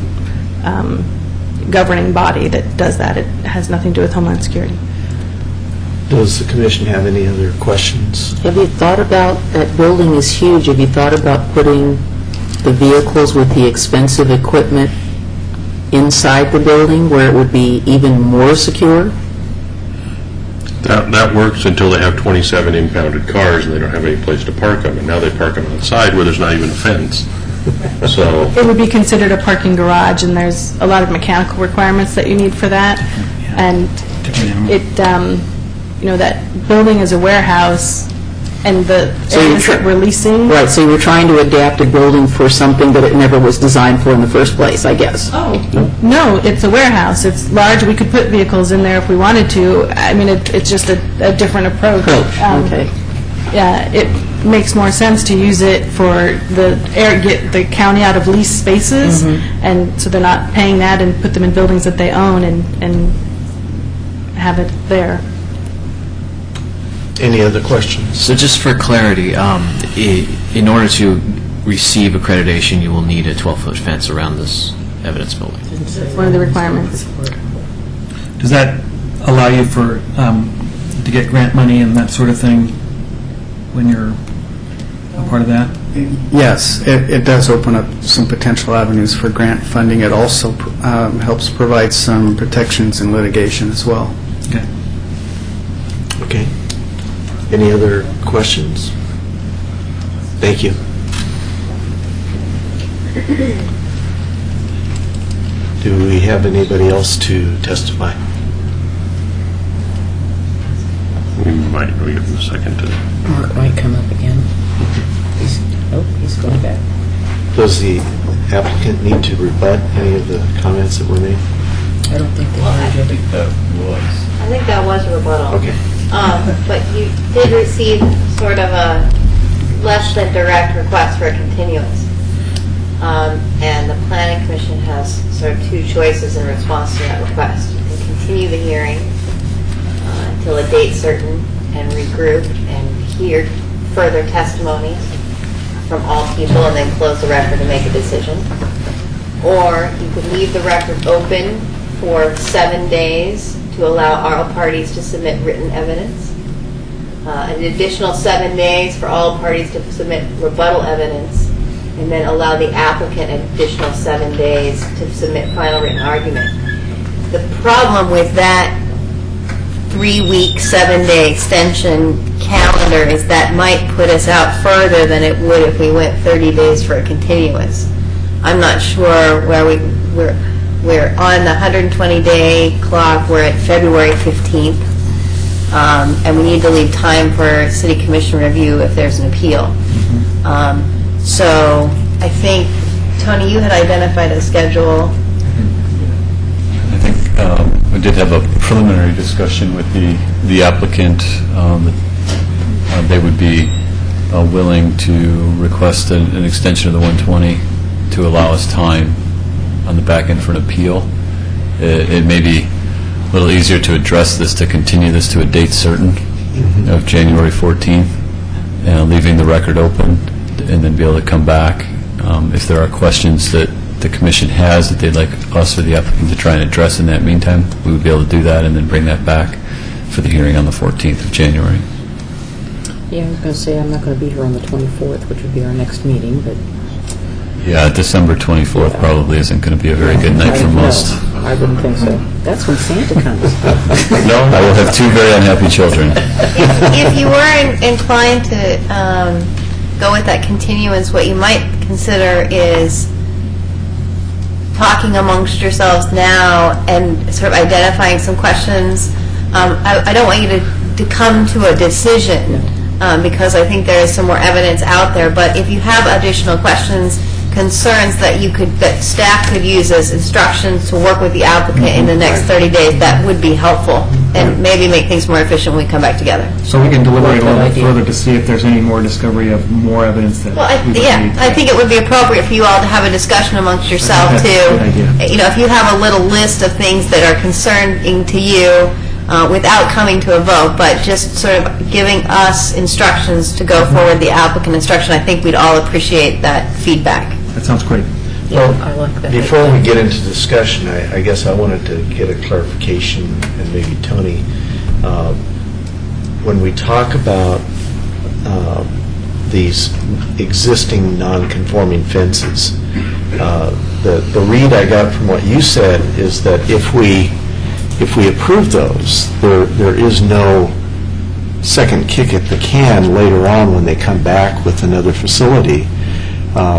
governing body that does that. It has nothing to do with Homeland Security. Does the commission have any other questions? Have you thought about, that building is huge, have you thought about putting the vehicles with the expensive equipment inside the building where it would be even more secure? That works until they have 27 impounded cars and they don't have any place to park them, and now they park them outside where there's not even a fence. So It would be considered a parking garage, and there's a lot of mechanical requirements that you need for that. And it, you know, that building is a warehouse, and the areas that we're leasing. Right, so you're trying to adapt a building for something that it never was designed for in the first place, I guess. Oh, no, it's a warehouse. It's large. We could put vehicles in there if we wanted to. I mean, it's just a different approach. Okay. it makes more sense to use it for get the county out of leased spaces, and so they're not paying that and put them in buildings that they own and have it there. Any other questions? So just for clarity, in order to receive accreditation, you will need a 12-foot fence around this evidence building. It's one of the requirements. Does that allow you to get grant money and that sort of thing when you're a part of that? Yes, it does open up some potential avenues for grant funding. It also helps provide some protections in litigation as well. Okay. Okay. Any other questions? Thank you. Do we have anybody else to testify? We might give him a second to... Mark might come up again. He's going back. Does the applicant need to rebut any of the comments that were made? I don't think they heard you. I think that was a rebuttal. Okay. But you did receive sort of a less than direct request for a continuance. And the Planning Commission has sort of two choices in response to that request. You can continue the hearing until a date certain and regroup and hear further testimonies from all people and then close the record and make a decision. Or you could leave the record open for 7 days to allow all parties to submit written evidence. An additional 7 days for all parties to submit rebuttal evidence, and then allow the applicant an additional 7 days to submit final written argument. The problem with that 3-week, 7-day extension calendar is that might put us out further than it would if we went 30 days for a continuance. I'm not sure where we're on the 120-day clock. We're at February 15th, and we need to leave time for City Commission review if there's an appeal. So I think, Tony, you had identified a schedule. I think we did have a preliminary discussion with the applicant. That they would be willing to request an extension of the 120 to allow us time on the back end for an appeal. It may be a little easier to address this, to continue this to a date certain of January 14th, and leaving the record open, and then be able to come back. If there are questions that the commission has that they'd like us or the applicant to try and address in that meantime, we would be able to do that and then bring that back for the hearing on the 14th of January. Yeah, I was going to say I'm not going to be here on the 24th, which would be our next meeting, but... Yeah, December 24th probably isn't going to be a very good night for most. No, I wouldn't think so. That's when Santa comes. No, I will have two very unhappy children. If you were inclined to go with that continuance, what you might consider is talking amongst yourselves now and sort of identifying some questions. I don't want you to come to a decision because I think there is some more evidence out there, but if you have additional questions, concerns that staff could use as instructions to work with the applicant in the next 30 days, that would be helpful and maybe make things more efficient when we come back together. So we can deliberate a little bit further to see if there's any more discovery of more evidence that we would need. I think it would be appropriate for you all to have a discussion amongst yourself too. Good idea. You know, if you have a little list of things that are concerning to you without coming to a vote, but just sort of giving us instructions to go forward the applicant instruction, I think we'd all appreciate that feedback. That sounds great. Well, I like that. before we get into discussion, I guess I wanted to get a clarification, and maybe Tony, when we talk about these existing non-conforming fences, the read I got from what you said is that if we approve those, there is no second kick at the can later on when they come back with another facility.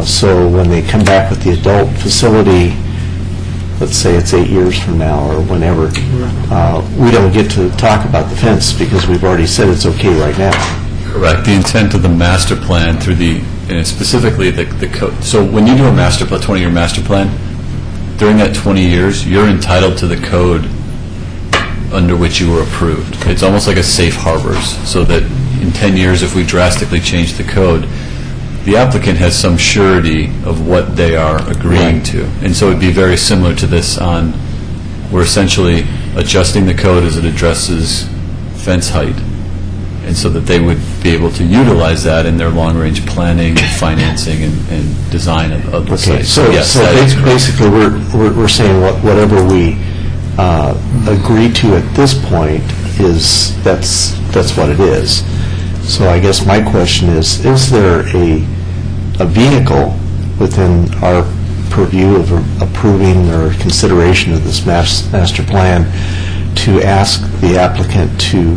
So when they come back with the adult facility, let's say it's 8 years from now or whenever, we don't get to talk about the fence because we've already said it's okay right now. Correct. The intent of the master plan through specifically the code. So when you do a master plan, 20-year master plan, during that 20 years, you're entitled to the code under which you were approved. It's almost like a safe harbors, so that in 10 years, if we drastically change the code, the applicant has some surety of what they are agreeing to. And so it'd be very similar to this on, we're essentially adjusting the code as it addresses fence height, and so that they would be able to utilize that in their long-range planning, financing, and design of the Okay, site. so yes, that is correct. basically, we're saying whatever we agree to at this point is, that's what it is. So I guess my question is there a vehicle within our purview of approving or consideration of this master plan to ask the applicant to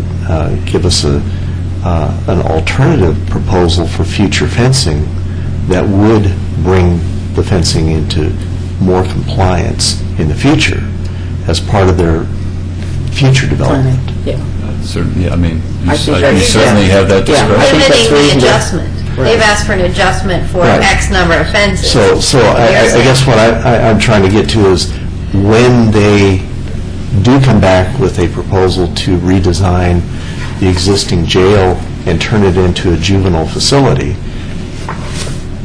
give us an alternative proposal for future fencing that would bring the fencing into more compliance in the future as part of their future development? Yeah. Certainly, I mean, I think you that's- certainly have that Yeah. discretion. think that's Limiting the reasonable. adjustment. They've asked for an adjustment for Right. X number of fences. So I guess what I'm trying to get to is when they do come back with a proposal to redesign the existing jail and turn it into a juvenile facility,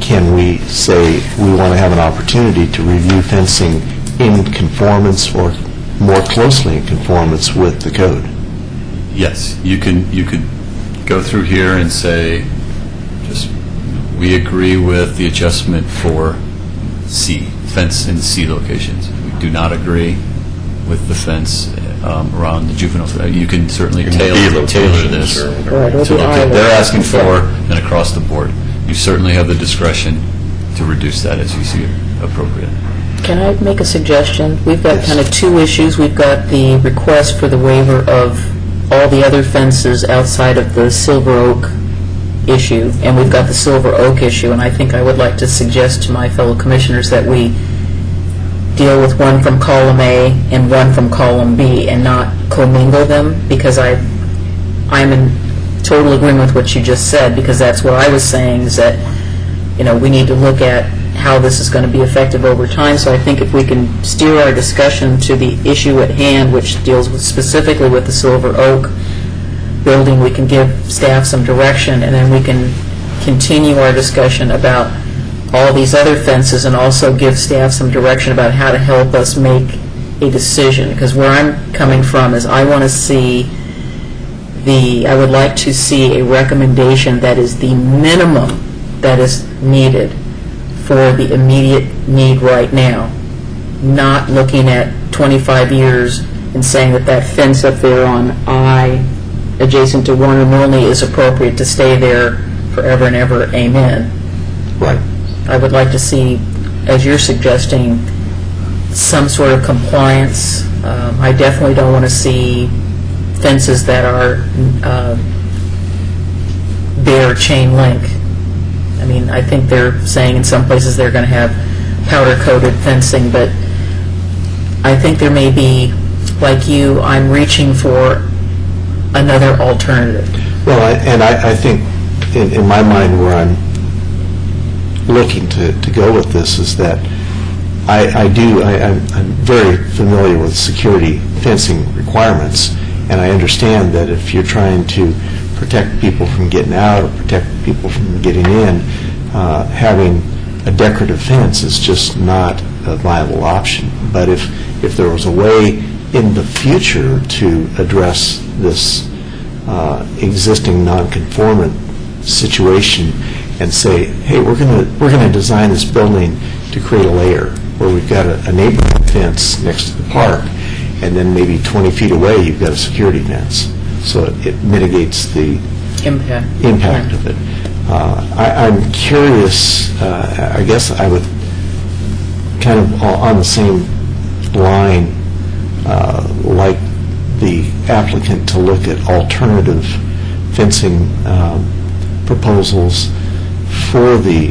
can we say we want to have an opportunity to review fencing in conformance or more closely in conformance with the code? Yes, you could go through here and say, just, we agree with the adjustment for C, fence in C locations. We do not agree with the fence around the juvenile. You can certainly tailor this or to whatever. Right, or what the island. they're asking for and across the board. You certainly have the discretion to reduce that as you see appropriate. Can I make a suggestion? We've got Yes. kind of two issues. We've got the request for the waiver of all the other fences outside of the Silver Oak issue, and we've got the Silver Oak issue, and I think I would like to suggest to my fellow commissioners that we deal with one from column A and one from column B and not commingle them, because I'm in total agreement with what you just said, because that's what I was saying, is that, we need to look at how this is going to be effective over time. So I think if we can steer our discussion to the issue at hand, which deals with specifically with the Silver Oak building, we can give staff some direction, and then we can continue our discussion about all these other fences and also give staff some direction about how to help us make a decision. Because where I'm coming from is I want to see I would like to see a recommendation that is the minimum that is needed for the immediate need right now, not looking at 25 years and saying that fence up there on I, adjacent to Warner Milne, is appropriate to stay there forever and ever, amen. Right. I would like to see, as you're suggesting, some sort of compliance. I definitely don't want to see fences that are bare chain link. I mean, I think they're saying in some places they're going to have powder-coated fencing, but I think there may be, like you, I'm reaching for another alternative. Well, I think, in my mind, where I'm looking to go with this is that I'm very familiar with security fencing requirements, and I understand that if you're trying to protect people from getting out or protect people from getting in, having a decorative fence is just not a viable option. But if there was a way in the future to address this existing non-conformant situation and say, hey, we're going to design this building to create a layer where we've got a neighborhood fence next to the park, and then maybe 20 feet away you've got a security fence, so it mitigates the impact of it. I'm curious, I guess I would kind of on the same line like the applicant to look at alternative fencing proposals for the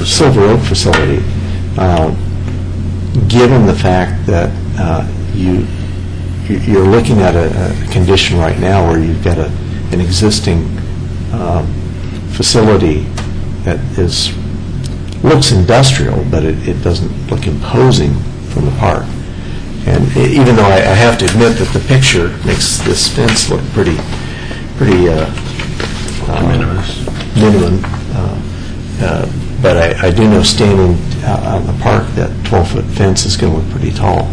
Silver Oak facility, given the fact that you're looking at a condition right now where you've got an existing facility that looks industrial, but it doesn't look imposing from the park. And even though I have to admit that the picture makes this fence look pretty minimum, but I do know standing out in the park, that 12-foot fence is going to look pretty tall.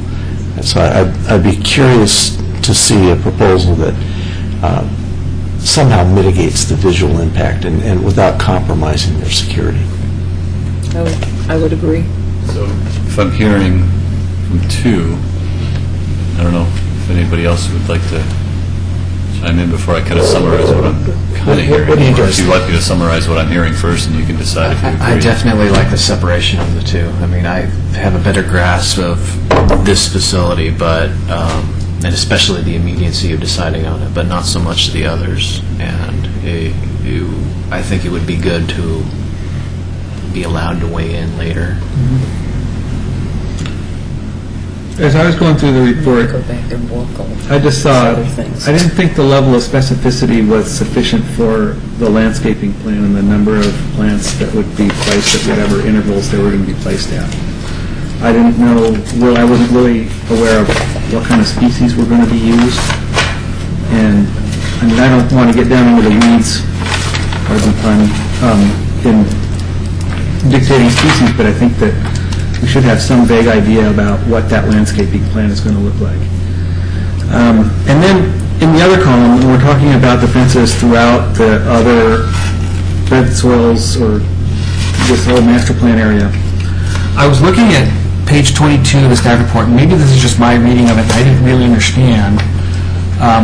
And so I'd be curious to see a proposal that somehow mitigates the visual impact and without compromising their security. I would agree. So if I'm hearing from two, I don't know if anybody else would like to chime in before I kind of summarize what I'm kind of hearing. What do you Or guys if you'd like me to summarize what I'm hearing first, and you can decide if you agree. I definitely like the separation of the two. I mean, I have a better grasp of this facility, but, and especially the immediacy of deciding on it, but not so much the others. And I think it would be good to be allowed to weigh in later. As I was going through the report, Go back and walk all I just saw, other things. I didn't think the level of specificity was sufficient for the landscaping plan and the number of plants that would be placed at whatever intervals they were going to be placed at. I didn't know, I wasn't really aware of what kind of species were going to be used. And, I mean, I don't want to get down into the weeds, pardon the pun, in dictating species, but I think that we should have some vague idea about what that landscaping plan is going to look like. And then, in the other column, when we're talking about the fences throughout the other red soils or this whole master plan area, I was looking at page 22 of the staff report, and maybe this is just my reading of it, I didn't really understand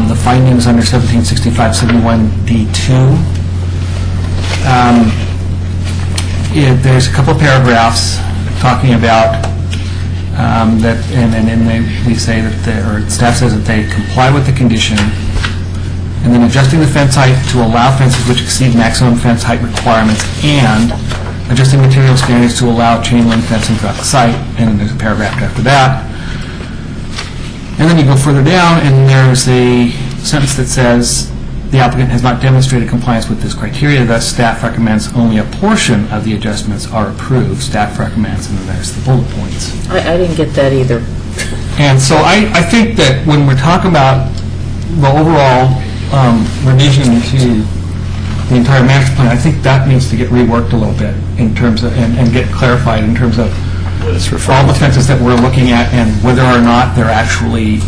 the findings under 1765-71D2. There's a couple of paragraphs talking about that, and then we say that, or staff says that they comply with the condition, and then adjusting the fence height to allow fences which exceed maximum fence height requirements, and adjusting material standards to allow chain link fencing throughout the site, and then there's a paragraph after that. And then you go further down, and there's a sentence that says, the applicant has not demonstrated compliance with this criteria, thus staff recommends only a portion of the adjustments are approved. Staff recommends, and then there's the bullet points. I didn't get that either. And so I think that when we're talking about the overall revision to the entire master plan, I think that needs to get reworked a little bit in terms of, and get clarified in terms of all the fences that we're looking at and whether or not they're actually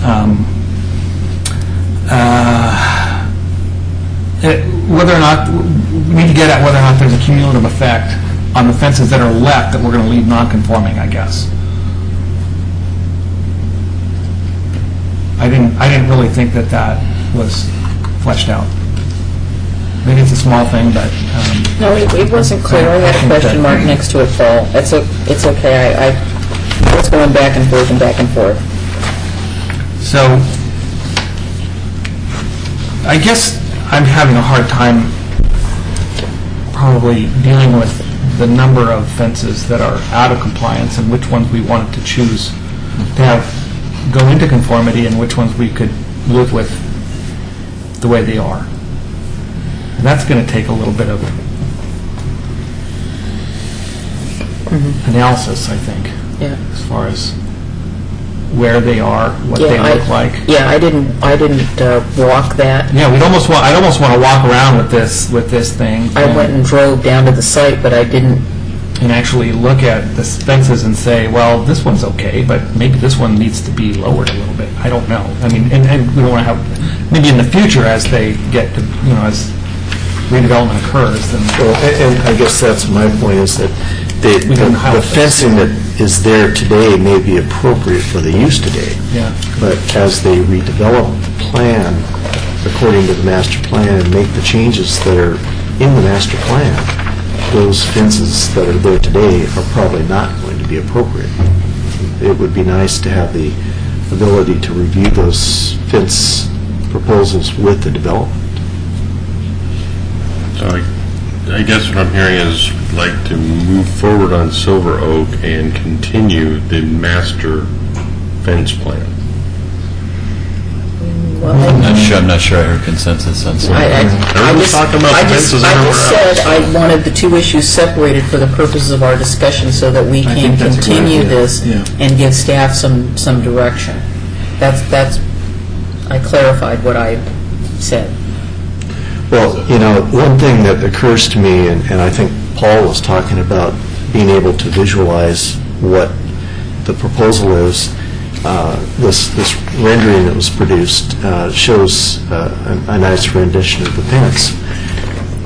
whether or not, we need to get at whether or not there's a cumulative effect on the fences that are left that we're going to leave non-conforming, I guess. I didn't really think that that was fleshed out. Maybe it's a small thing, but... No, it wasn't clear. I had a question mark next to it, Paul. It's okay. I was going back and forth and back and forth. So, I guess I'm having a hard time probably dealing with the number of fences that are out of compliance and which ones we wanted to choose to go into conformity and which ones we could live with the way they are. And that's going to take a little bit of analysis, I think, as far as where they are, what they look like. Yeah, I didn't walk that. Yeah, I'd almost want to walk around with this thing. I went and drove down to the site, but I didn't. And actually look at the fences and say, well, this one's okay, but maybe this one needs to be lowered a little bit. I don't know. I mean, and we don't want to have, maybe in the future as they get to, as redevelopment occurs, then... Well, and I guess that's my point, is that the fencing that is there today may be appropriate for the use today. Yeah. But as they redevelop the plan according to the master plan and make the changes that are in the master plan, those fences that are there today are probably not going to be appropriate. It would be nice to have the ability to review those fence proposals with the development. So I guess what I'm hearing is we'd like to move forward on Silver Oak and continue the master fence plan. I'm not sure I heard consensus on something. Everyone's talking about I fences just everywhere said I wanted the two issues separated for the purposes of our discussion so that we can think that's a good continue idea. this Yeah. and give staff some direction. That's, I clarified what I said. Well, one thing that occurs to me, and I think Paul was talking about being able to visualize what the proposal is, this rendering that was produced shows a nice rendition of the fence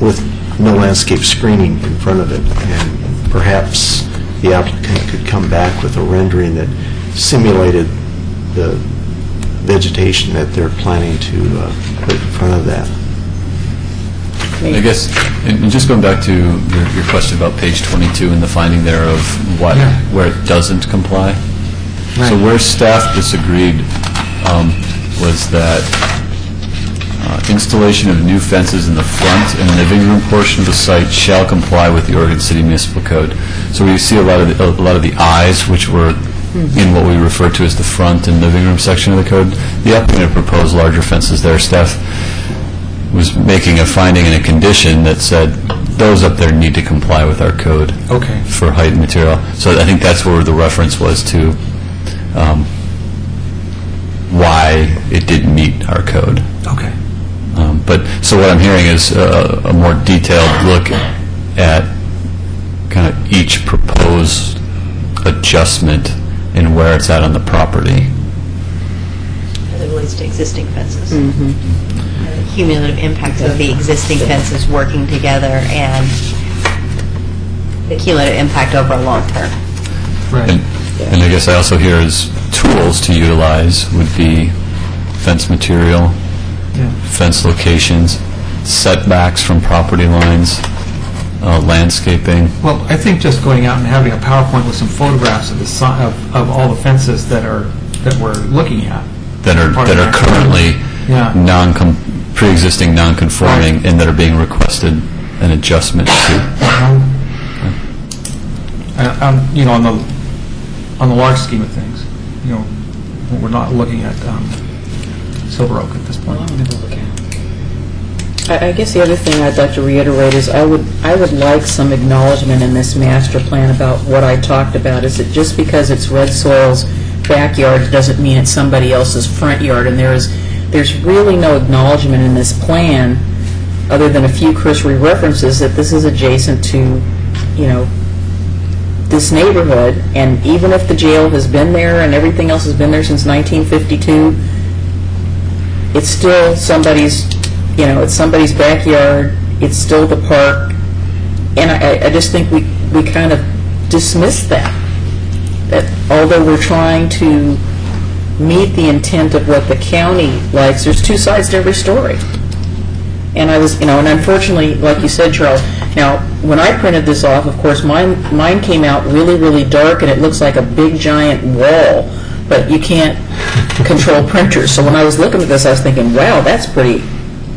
with no landscape screening in front of it, and perhaps the applicant could come back with a rendering that simulated the vegetation that they're planning to put in front of that. I guess, and just going back to your question about page 22 and the finding there of where it doesn't comply. So where staff disagreed was that installation of new fences in the front and living room portion of the site shall comply with the Oregon City Municipal Code. So we see a lot of the I's, which were in what we refer to as the front and living room section of the code. The applicant had proposed larger fences there. Staff was making a finding and a condition that said those up there need to comply with our code for height and material. So I think that's where the reference was to why it didn't meet our code. Okay. But so what I'm hearing is a more detailed look at kind of each proposed adjustment and where it's at on the property. As it relates to existing fences. And the cumulative impact of the existing fences working together and the cumulative impact over a long term. And I guess I also hear is tools to utilize would be fence material, fence locations, setbacks from property lines, landscaping. Well, I think just going out and having a PowerPoint with some photographs of of all the fences that we're looking at. That are currently pre-existing non-conforming and that are being requested an adjustment to. On the large scheme of things, we're not looking at Silver Oak at this point. I guess the other thing I'd like to reiterate is I would like some acknowledgement in this master plan about what I talked about. Is that just because it's Red Soil's backyard doesn't mean it's somebody else's front yard, and there's really no acknowledgement in this plan other than a few cursory references that this is adjacent to, this neighborhood, and even if the jail has been there and everything else has been there since 1952, it's still somebody's, it's somebody's backyard, it's still the park, and I just think we kind of dismiss that although we're trying to meet the intent of what the county likes, there's two sides to every story. And and unfortunately, like you said, Charles, now, when I printed this off, of course, mine came out really, really dark, and it looks like a big, giant wall, but you can't control printers. So when I was looking at this, I was thinking, wow, that's pretty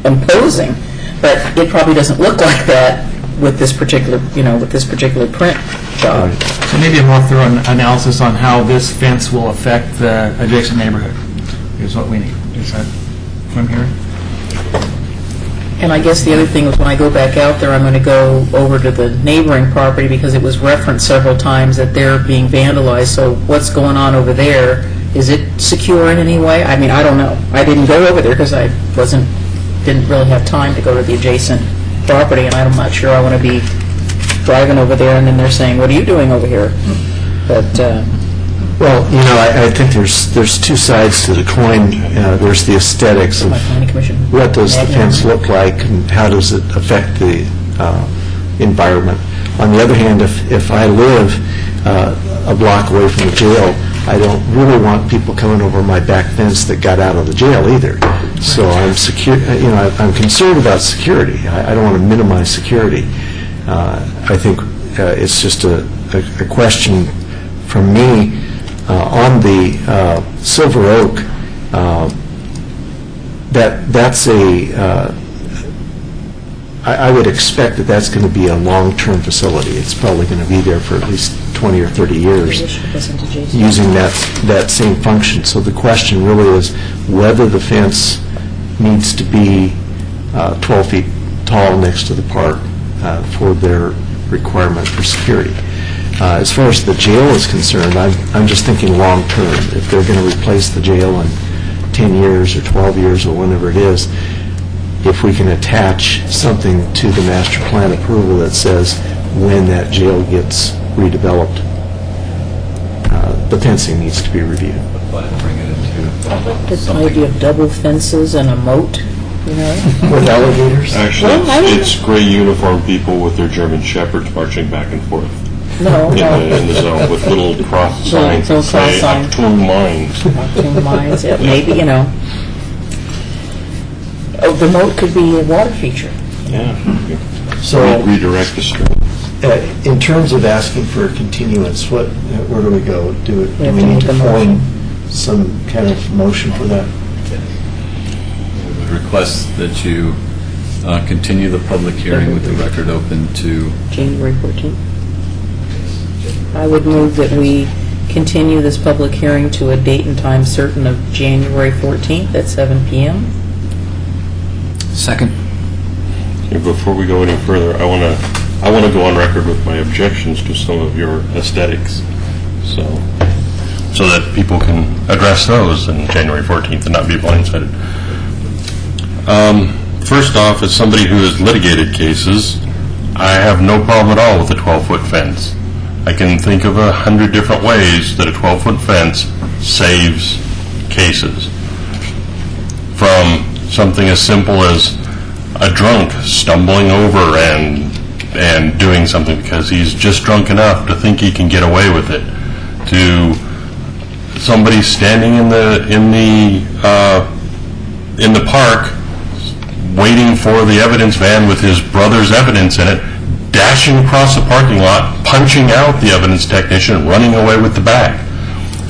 imposing. But it probably doesn't look like that with this particular, print job. So maybe a more thorough analysis on how this fence will affect the adjacent neighborhood is what we need. Is that what I'm hearing? And I guess the other thing is when I go back out there, I'm going to go over to the neighboring property because it was referenced several times that they're being vandalized. So what's going on over there? Is it secure in any way? I mean, I don't know. I didn't go over there because I didn't really have time to go to the adjacent property, and I'm not sure I want to be driving over there and then they're saying, "What are you doing over here?" But well, I think there's two sides to the coin. There's the aesthetics of what does the fence look like and how does it affect the environment. On the other hand, if I live a block away from the jail, I don't really want people coming over my back fence that got out of the jail either. So I'm concerned about security. I don't want to minimize security. I think it's just a question from me on the Silver Oak. That's I would expect that's going to be a long-term facility. It's probably going to be there for at least 20 or 30 years using that same function. So the question really is whether the fence needs to be 12 feet tall next to the park for their requirement for security. As far as the jail is concerned, I'm just thinking long-term. If they're going to replace the jail in 10 years or 12 years or whenever it is, if we can attach something to the master plan approval that says when that jail gets redeveloped, the fencing needs to be reviewed. This idea of double fences and a moat, you know? With alligators? Actually, Well, I don't it's gray uniformed people with their German shepherds marching back and forth No, in the zone with little cross signs Little that cross say signs. Achtung Mines. Two mines, yeah, maybe, you know. Oh, the moat could be a water feature. Yeah. So, Redirect the stream. in terms of asking for a continuance, where do we go? Do have we to need make to a form some kind of motion for that? We would request that you continue the public hearing with the record open to January 14th. I would move that we continue this public hearing to a date and time certain of January 14th at 7 p.m. Second. And before we go any further, I want to go on record with my objections to some of your aesthetics, so that people can address those on January 14th and not be blindsided. First off, as somebody who has litigated cases, I have no problem at all with a 12-foot fence. I can think of 100 different ways that a 12-foot fence saves cases. From something as simple as a drunk stumbling over and doing something because he's just drunk enough to think he can get away with it, to somebody standing in the park waiting for the evidence van with his brother's evidence in it, dashing across the parking lot, punching out the evidence technician, and running away with the bag.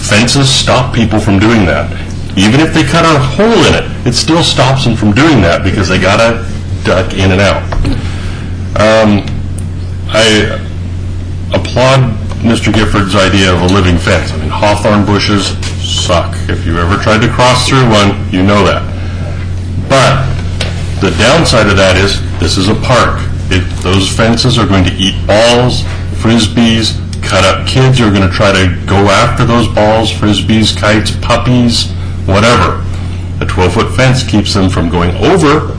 Fences stop people from doing that. Even if they cut a hole in it, it still stops them from doing that because they gotta duck in and out. I applaud Mr. Gifford's idea of a living fence. I mean, hawthorn bushes suck. If you ever tried to cross through one, you know that. But the downside of that is this is a park. Those fences are going to eat balls, frisbees, cut up kids who are going to try to go after those balls, frisbees, kites, puppies, whatever. A 12-foot fence keeps them from going over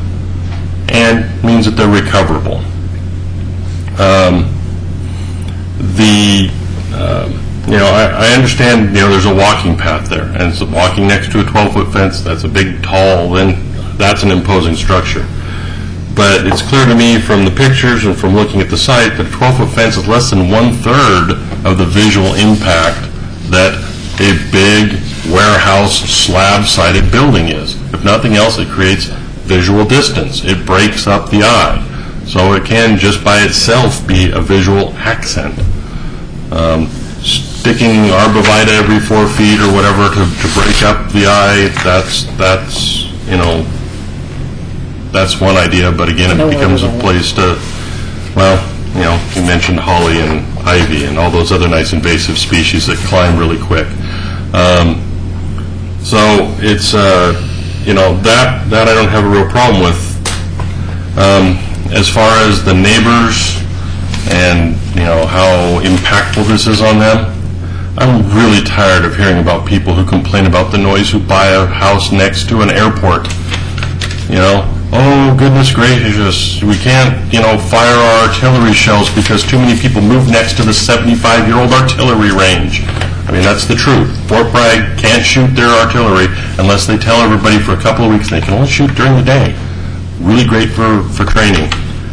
and means that they're recoverable. I understand, there's a walking path there, and it's walking next to a 12-foot fence. That's a big, tall, then that's an imposing structure. But it's clear to me from the pictures and from looking at the site that a 12-foot fence is less than 1/3 of the visual impact that a big warehouse slab-sided building is. If nothing else, it creates visual distance. It breaks up the eye. So it can just by itself be a visual accent. Sticking arborvitae every 4 feet or whatever to break up the eye, that's one idea, but again, it becomes a place to, you mentioned holly and ivy and all those other nice invasive species that climb really quick. So it's, that I don't have a real problem with. As far as the neighbors and, how impactful this is on them, I'm really tired of hearing about people who complain about the noise who buy a house next to an airport. Oh, goodness gracious, we can't, fire our artillery shells because too many people move next to the 75-year-old artillery range. I mean, that's the truth. Fort Bragg can't shoot their artillery unless they tell everybody for a couple of weeks they can only shoot during the day. Really great for training.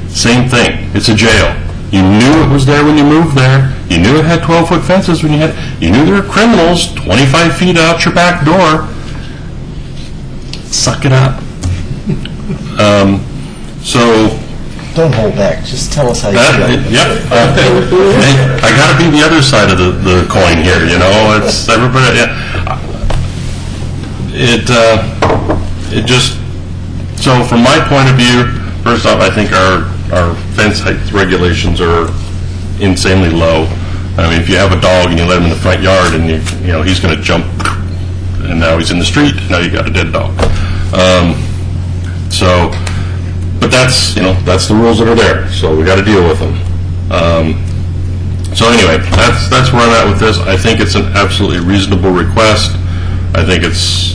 Same thing. It's a jail. You knew it was there when you moved there. You knew it had 12-foot fences when you knew there were criminals 25 feet out your back door. Suck it up. Don't hold back. Just tell us how you feel. Yep. I got to be the other side of the coin here. It's everybody. It just. So from my point of view, first off, I think our fence height regulations are insanely low. I mean, if you have a dog and you let him in the front yard and he's going to jump, and now he's in the street. Now you got a dead dog. So, but that's, that's the rules that are there, so we got to deal with them. So anyway, that's where I'm at with this. I think it's an absolutely reasonable request. I think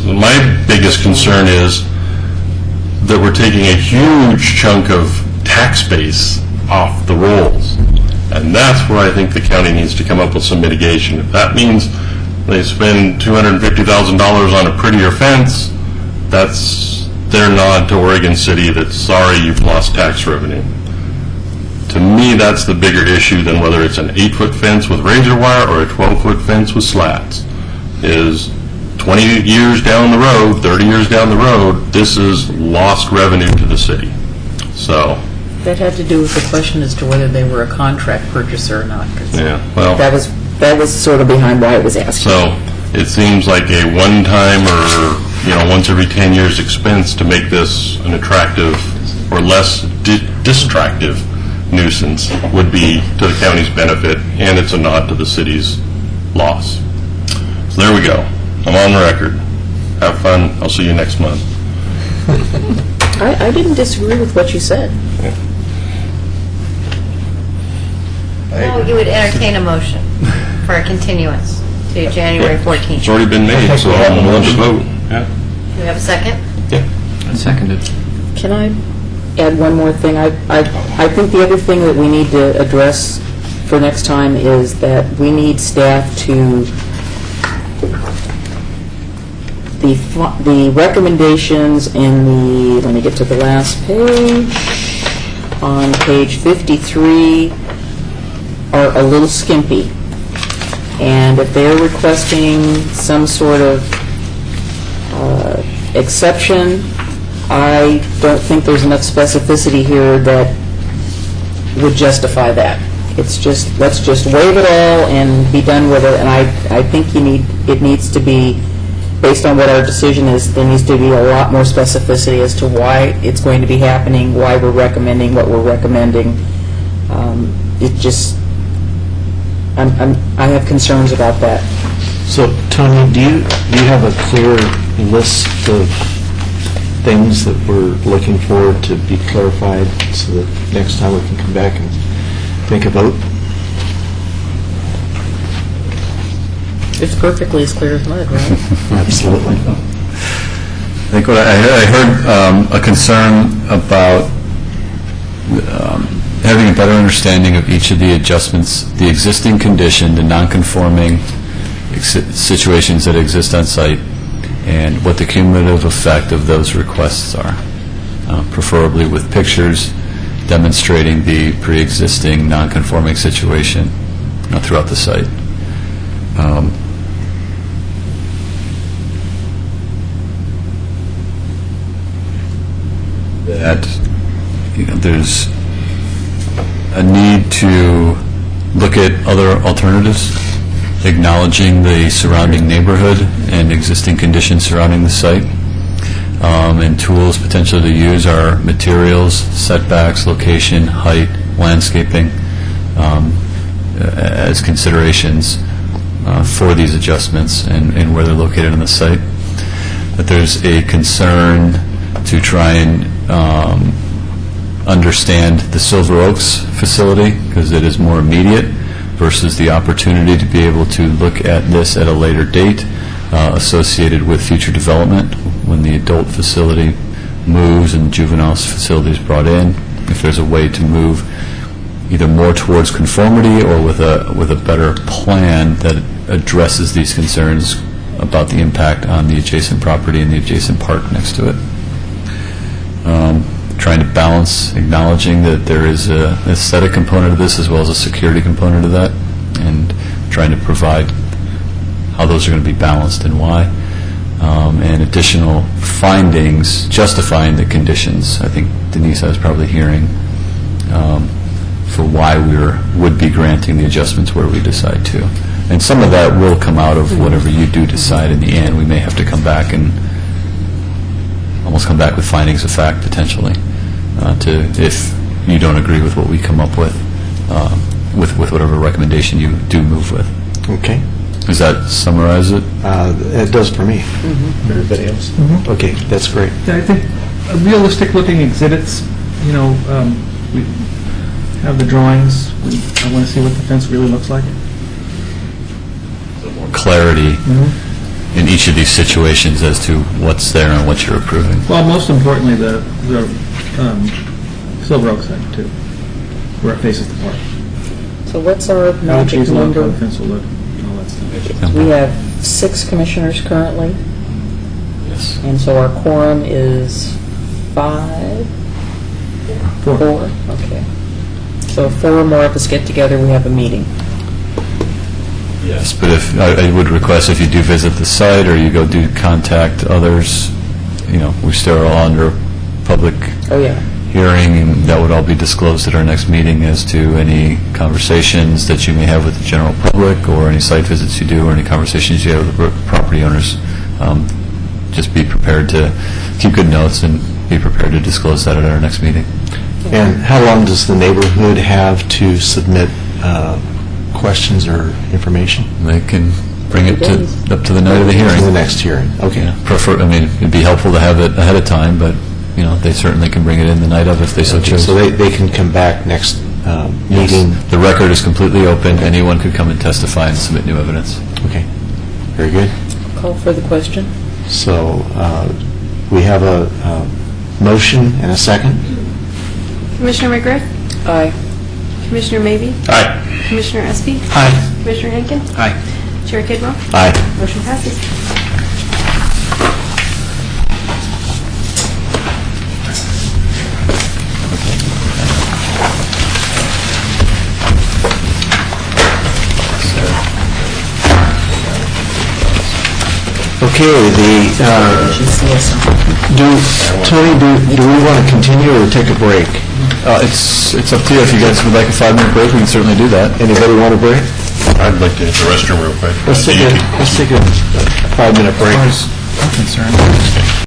my biggest concern is that we're taking a huge chunk of tax base off the rolls. And that's where I think the county needs to come up with some mitigation. If that means they spend $250,000 on a prettier fence, that's their nod to Oregon City that, sorry, you've lost tax revenue. To me, that's the bigger issue than whether it's an 8-foot fence with razor wire or a 12-foot fence with slats. Is 20 years down the road, 30 years down the road, this is lost revenue to the city. So, That had to do with the question as to whether they were a contract purchaser or not. 'Cause yeah, well, that was sort of behind why it was asked. so it seems like a one-time or, once every 10 years expense to make this an attractive or less distractive nuisance would be to the county's benefit, and it's a nod to the city's loss. So there we go. I'm on the record. Have fun. I'll see you next month. I didn't disagree with what you said. No, you would entertain a motion for a continuance to January 14th. It's already been made, so I'm willing to vote. Yeah. Do we have a second? Seconded. Can I add one more thing? I think the other thing that we need to address for next time is that we need staff to, the recommendations in the, let me get to the last page, on page 53 are a little skimpy. And if they're requesting some sort of exception, I don't think there's enough specificity here that would justify that. It's just, let's just waive it all and be done with it, and I think it needs to be, based on what our decision is, there needs to be a lot more specificity as to why it's going to be happening, why we're recommending what we're recommending. It just, I have concerns about that. So, Tony, do you have a clear list of things that we're looking for to be clarified so that next time we can come back and make a vote? It's perfectly as clear as mud, right? Absolutely. I think what I heard a concern about having a better understanding of each of the adjustments, the existing condition, the non-conforming situations that exist on site, and what the cumulative effect of those requests are, preferably with pictures demonstrating the pre-existing non-conforming situation throughout the site. That there's a need to look at other alternatives, acknowledging the surrounding neighborhood and existing conditions surrounding the site, and tools potentially to use are materials, setbacks, location, height, landscaping, as considerations for these adjustments and where they're located on the site. That there's a concern to try and understand the Silver Oaks facility, because it is more immediate, versus the opportunity to be able to look at this at a later date associated with future development when the adult facility moves and juvenile facility is brought in. If there's a way to move either more towards conformity or with a better plan that addresses these concerns about the impact on the adjacent property and the adjacent park next to it. Trying to balance, acknowledging that there is an aesthetic component of this as well as a security component of that, and trying to provide how those are going to be balanced and why, and additional findings justifying the conditions. I think Denise, I was probably hearing for why we would be granting the adjustments where we decide to. And some of that will come out of whatever you do decide in the end. We may have to come back and almost come back with findings of fact, potentially, if you don't agree with what we come up with whatever recommendation you do move with. Okay. Does that summarize it? It does for me. Everybody else? Okay, that's great. Yeah, I think realistic-looking exhibits, you know, we have the drawings. I want to see what the fence really looks like. Clarity in each of these situations as to what's there and what you're approving. Well, most importantly, the Silver Oak side, too, where it faces the park. So what's our How the magic trees look, how number? the fence will look, and all that stuff. We have 6 commissioners currently, Yes. and so our quorum is 5? 4. Okay. So if 4 or more of us get together, we have a meeting. Yes, but if, I would request if you do visit the site or you go do contact others, you know, we still are all under public Oh, yeah. hearing, and that would all be disclosed at our next meeting as to any conversations that you may have with the general public, or any site visits you do, or any conversations you have with the property owners. Just be prepared to keep good notes and be prepared to disclose that at our next meeting. And how long does the neighborhood have to submit questions or information? They can bring it to, up to the night of the To the hearing. next hearing, okay. Yeah, prefer, I mean, it'd be helpful to have it ahead of time, but, you know, they certainly can bring it in the night of if they so choose. So they can come back next meeting? The record is completely open. Anyone could come and testify and submit new evidence. Okay, very good. Call for the question. So we have a motion and a second. Commissioner McGriff? Aye. Commissioner Maybe? Aye. Commissioner Espy? Aye. Commissioner Henkin? Aye. Chair Kidwell? Aye. Motion passes. Okay, Tony, do we want to continue or take a break? It's up to you. If you guys would like a 5-minute break, we can certainly do that. Anybody want a break? I'd like to hit the restroom real quick. Let's take a 5-minute break. I'm concerned.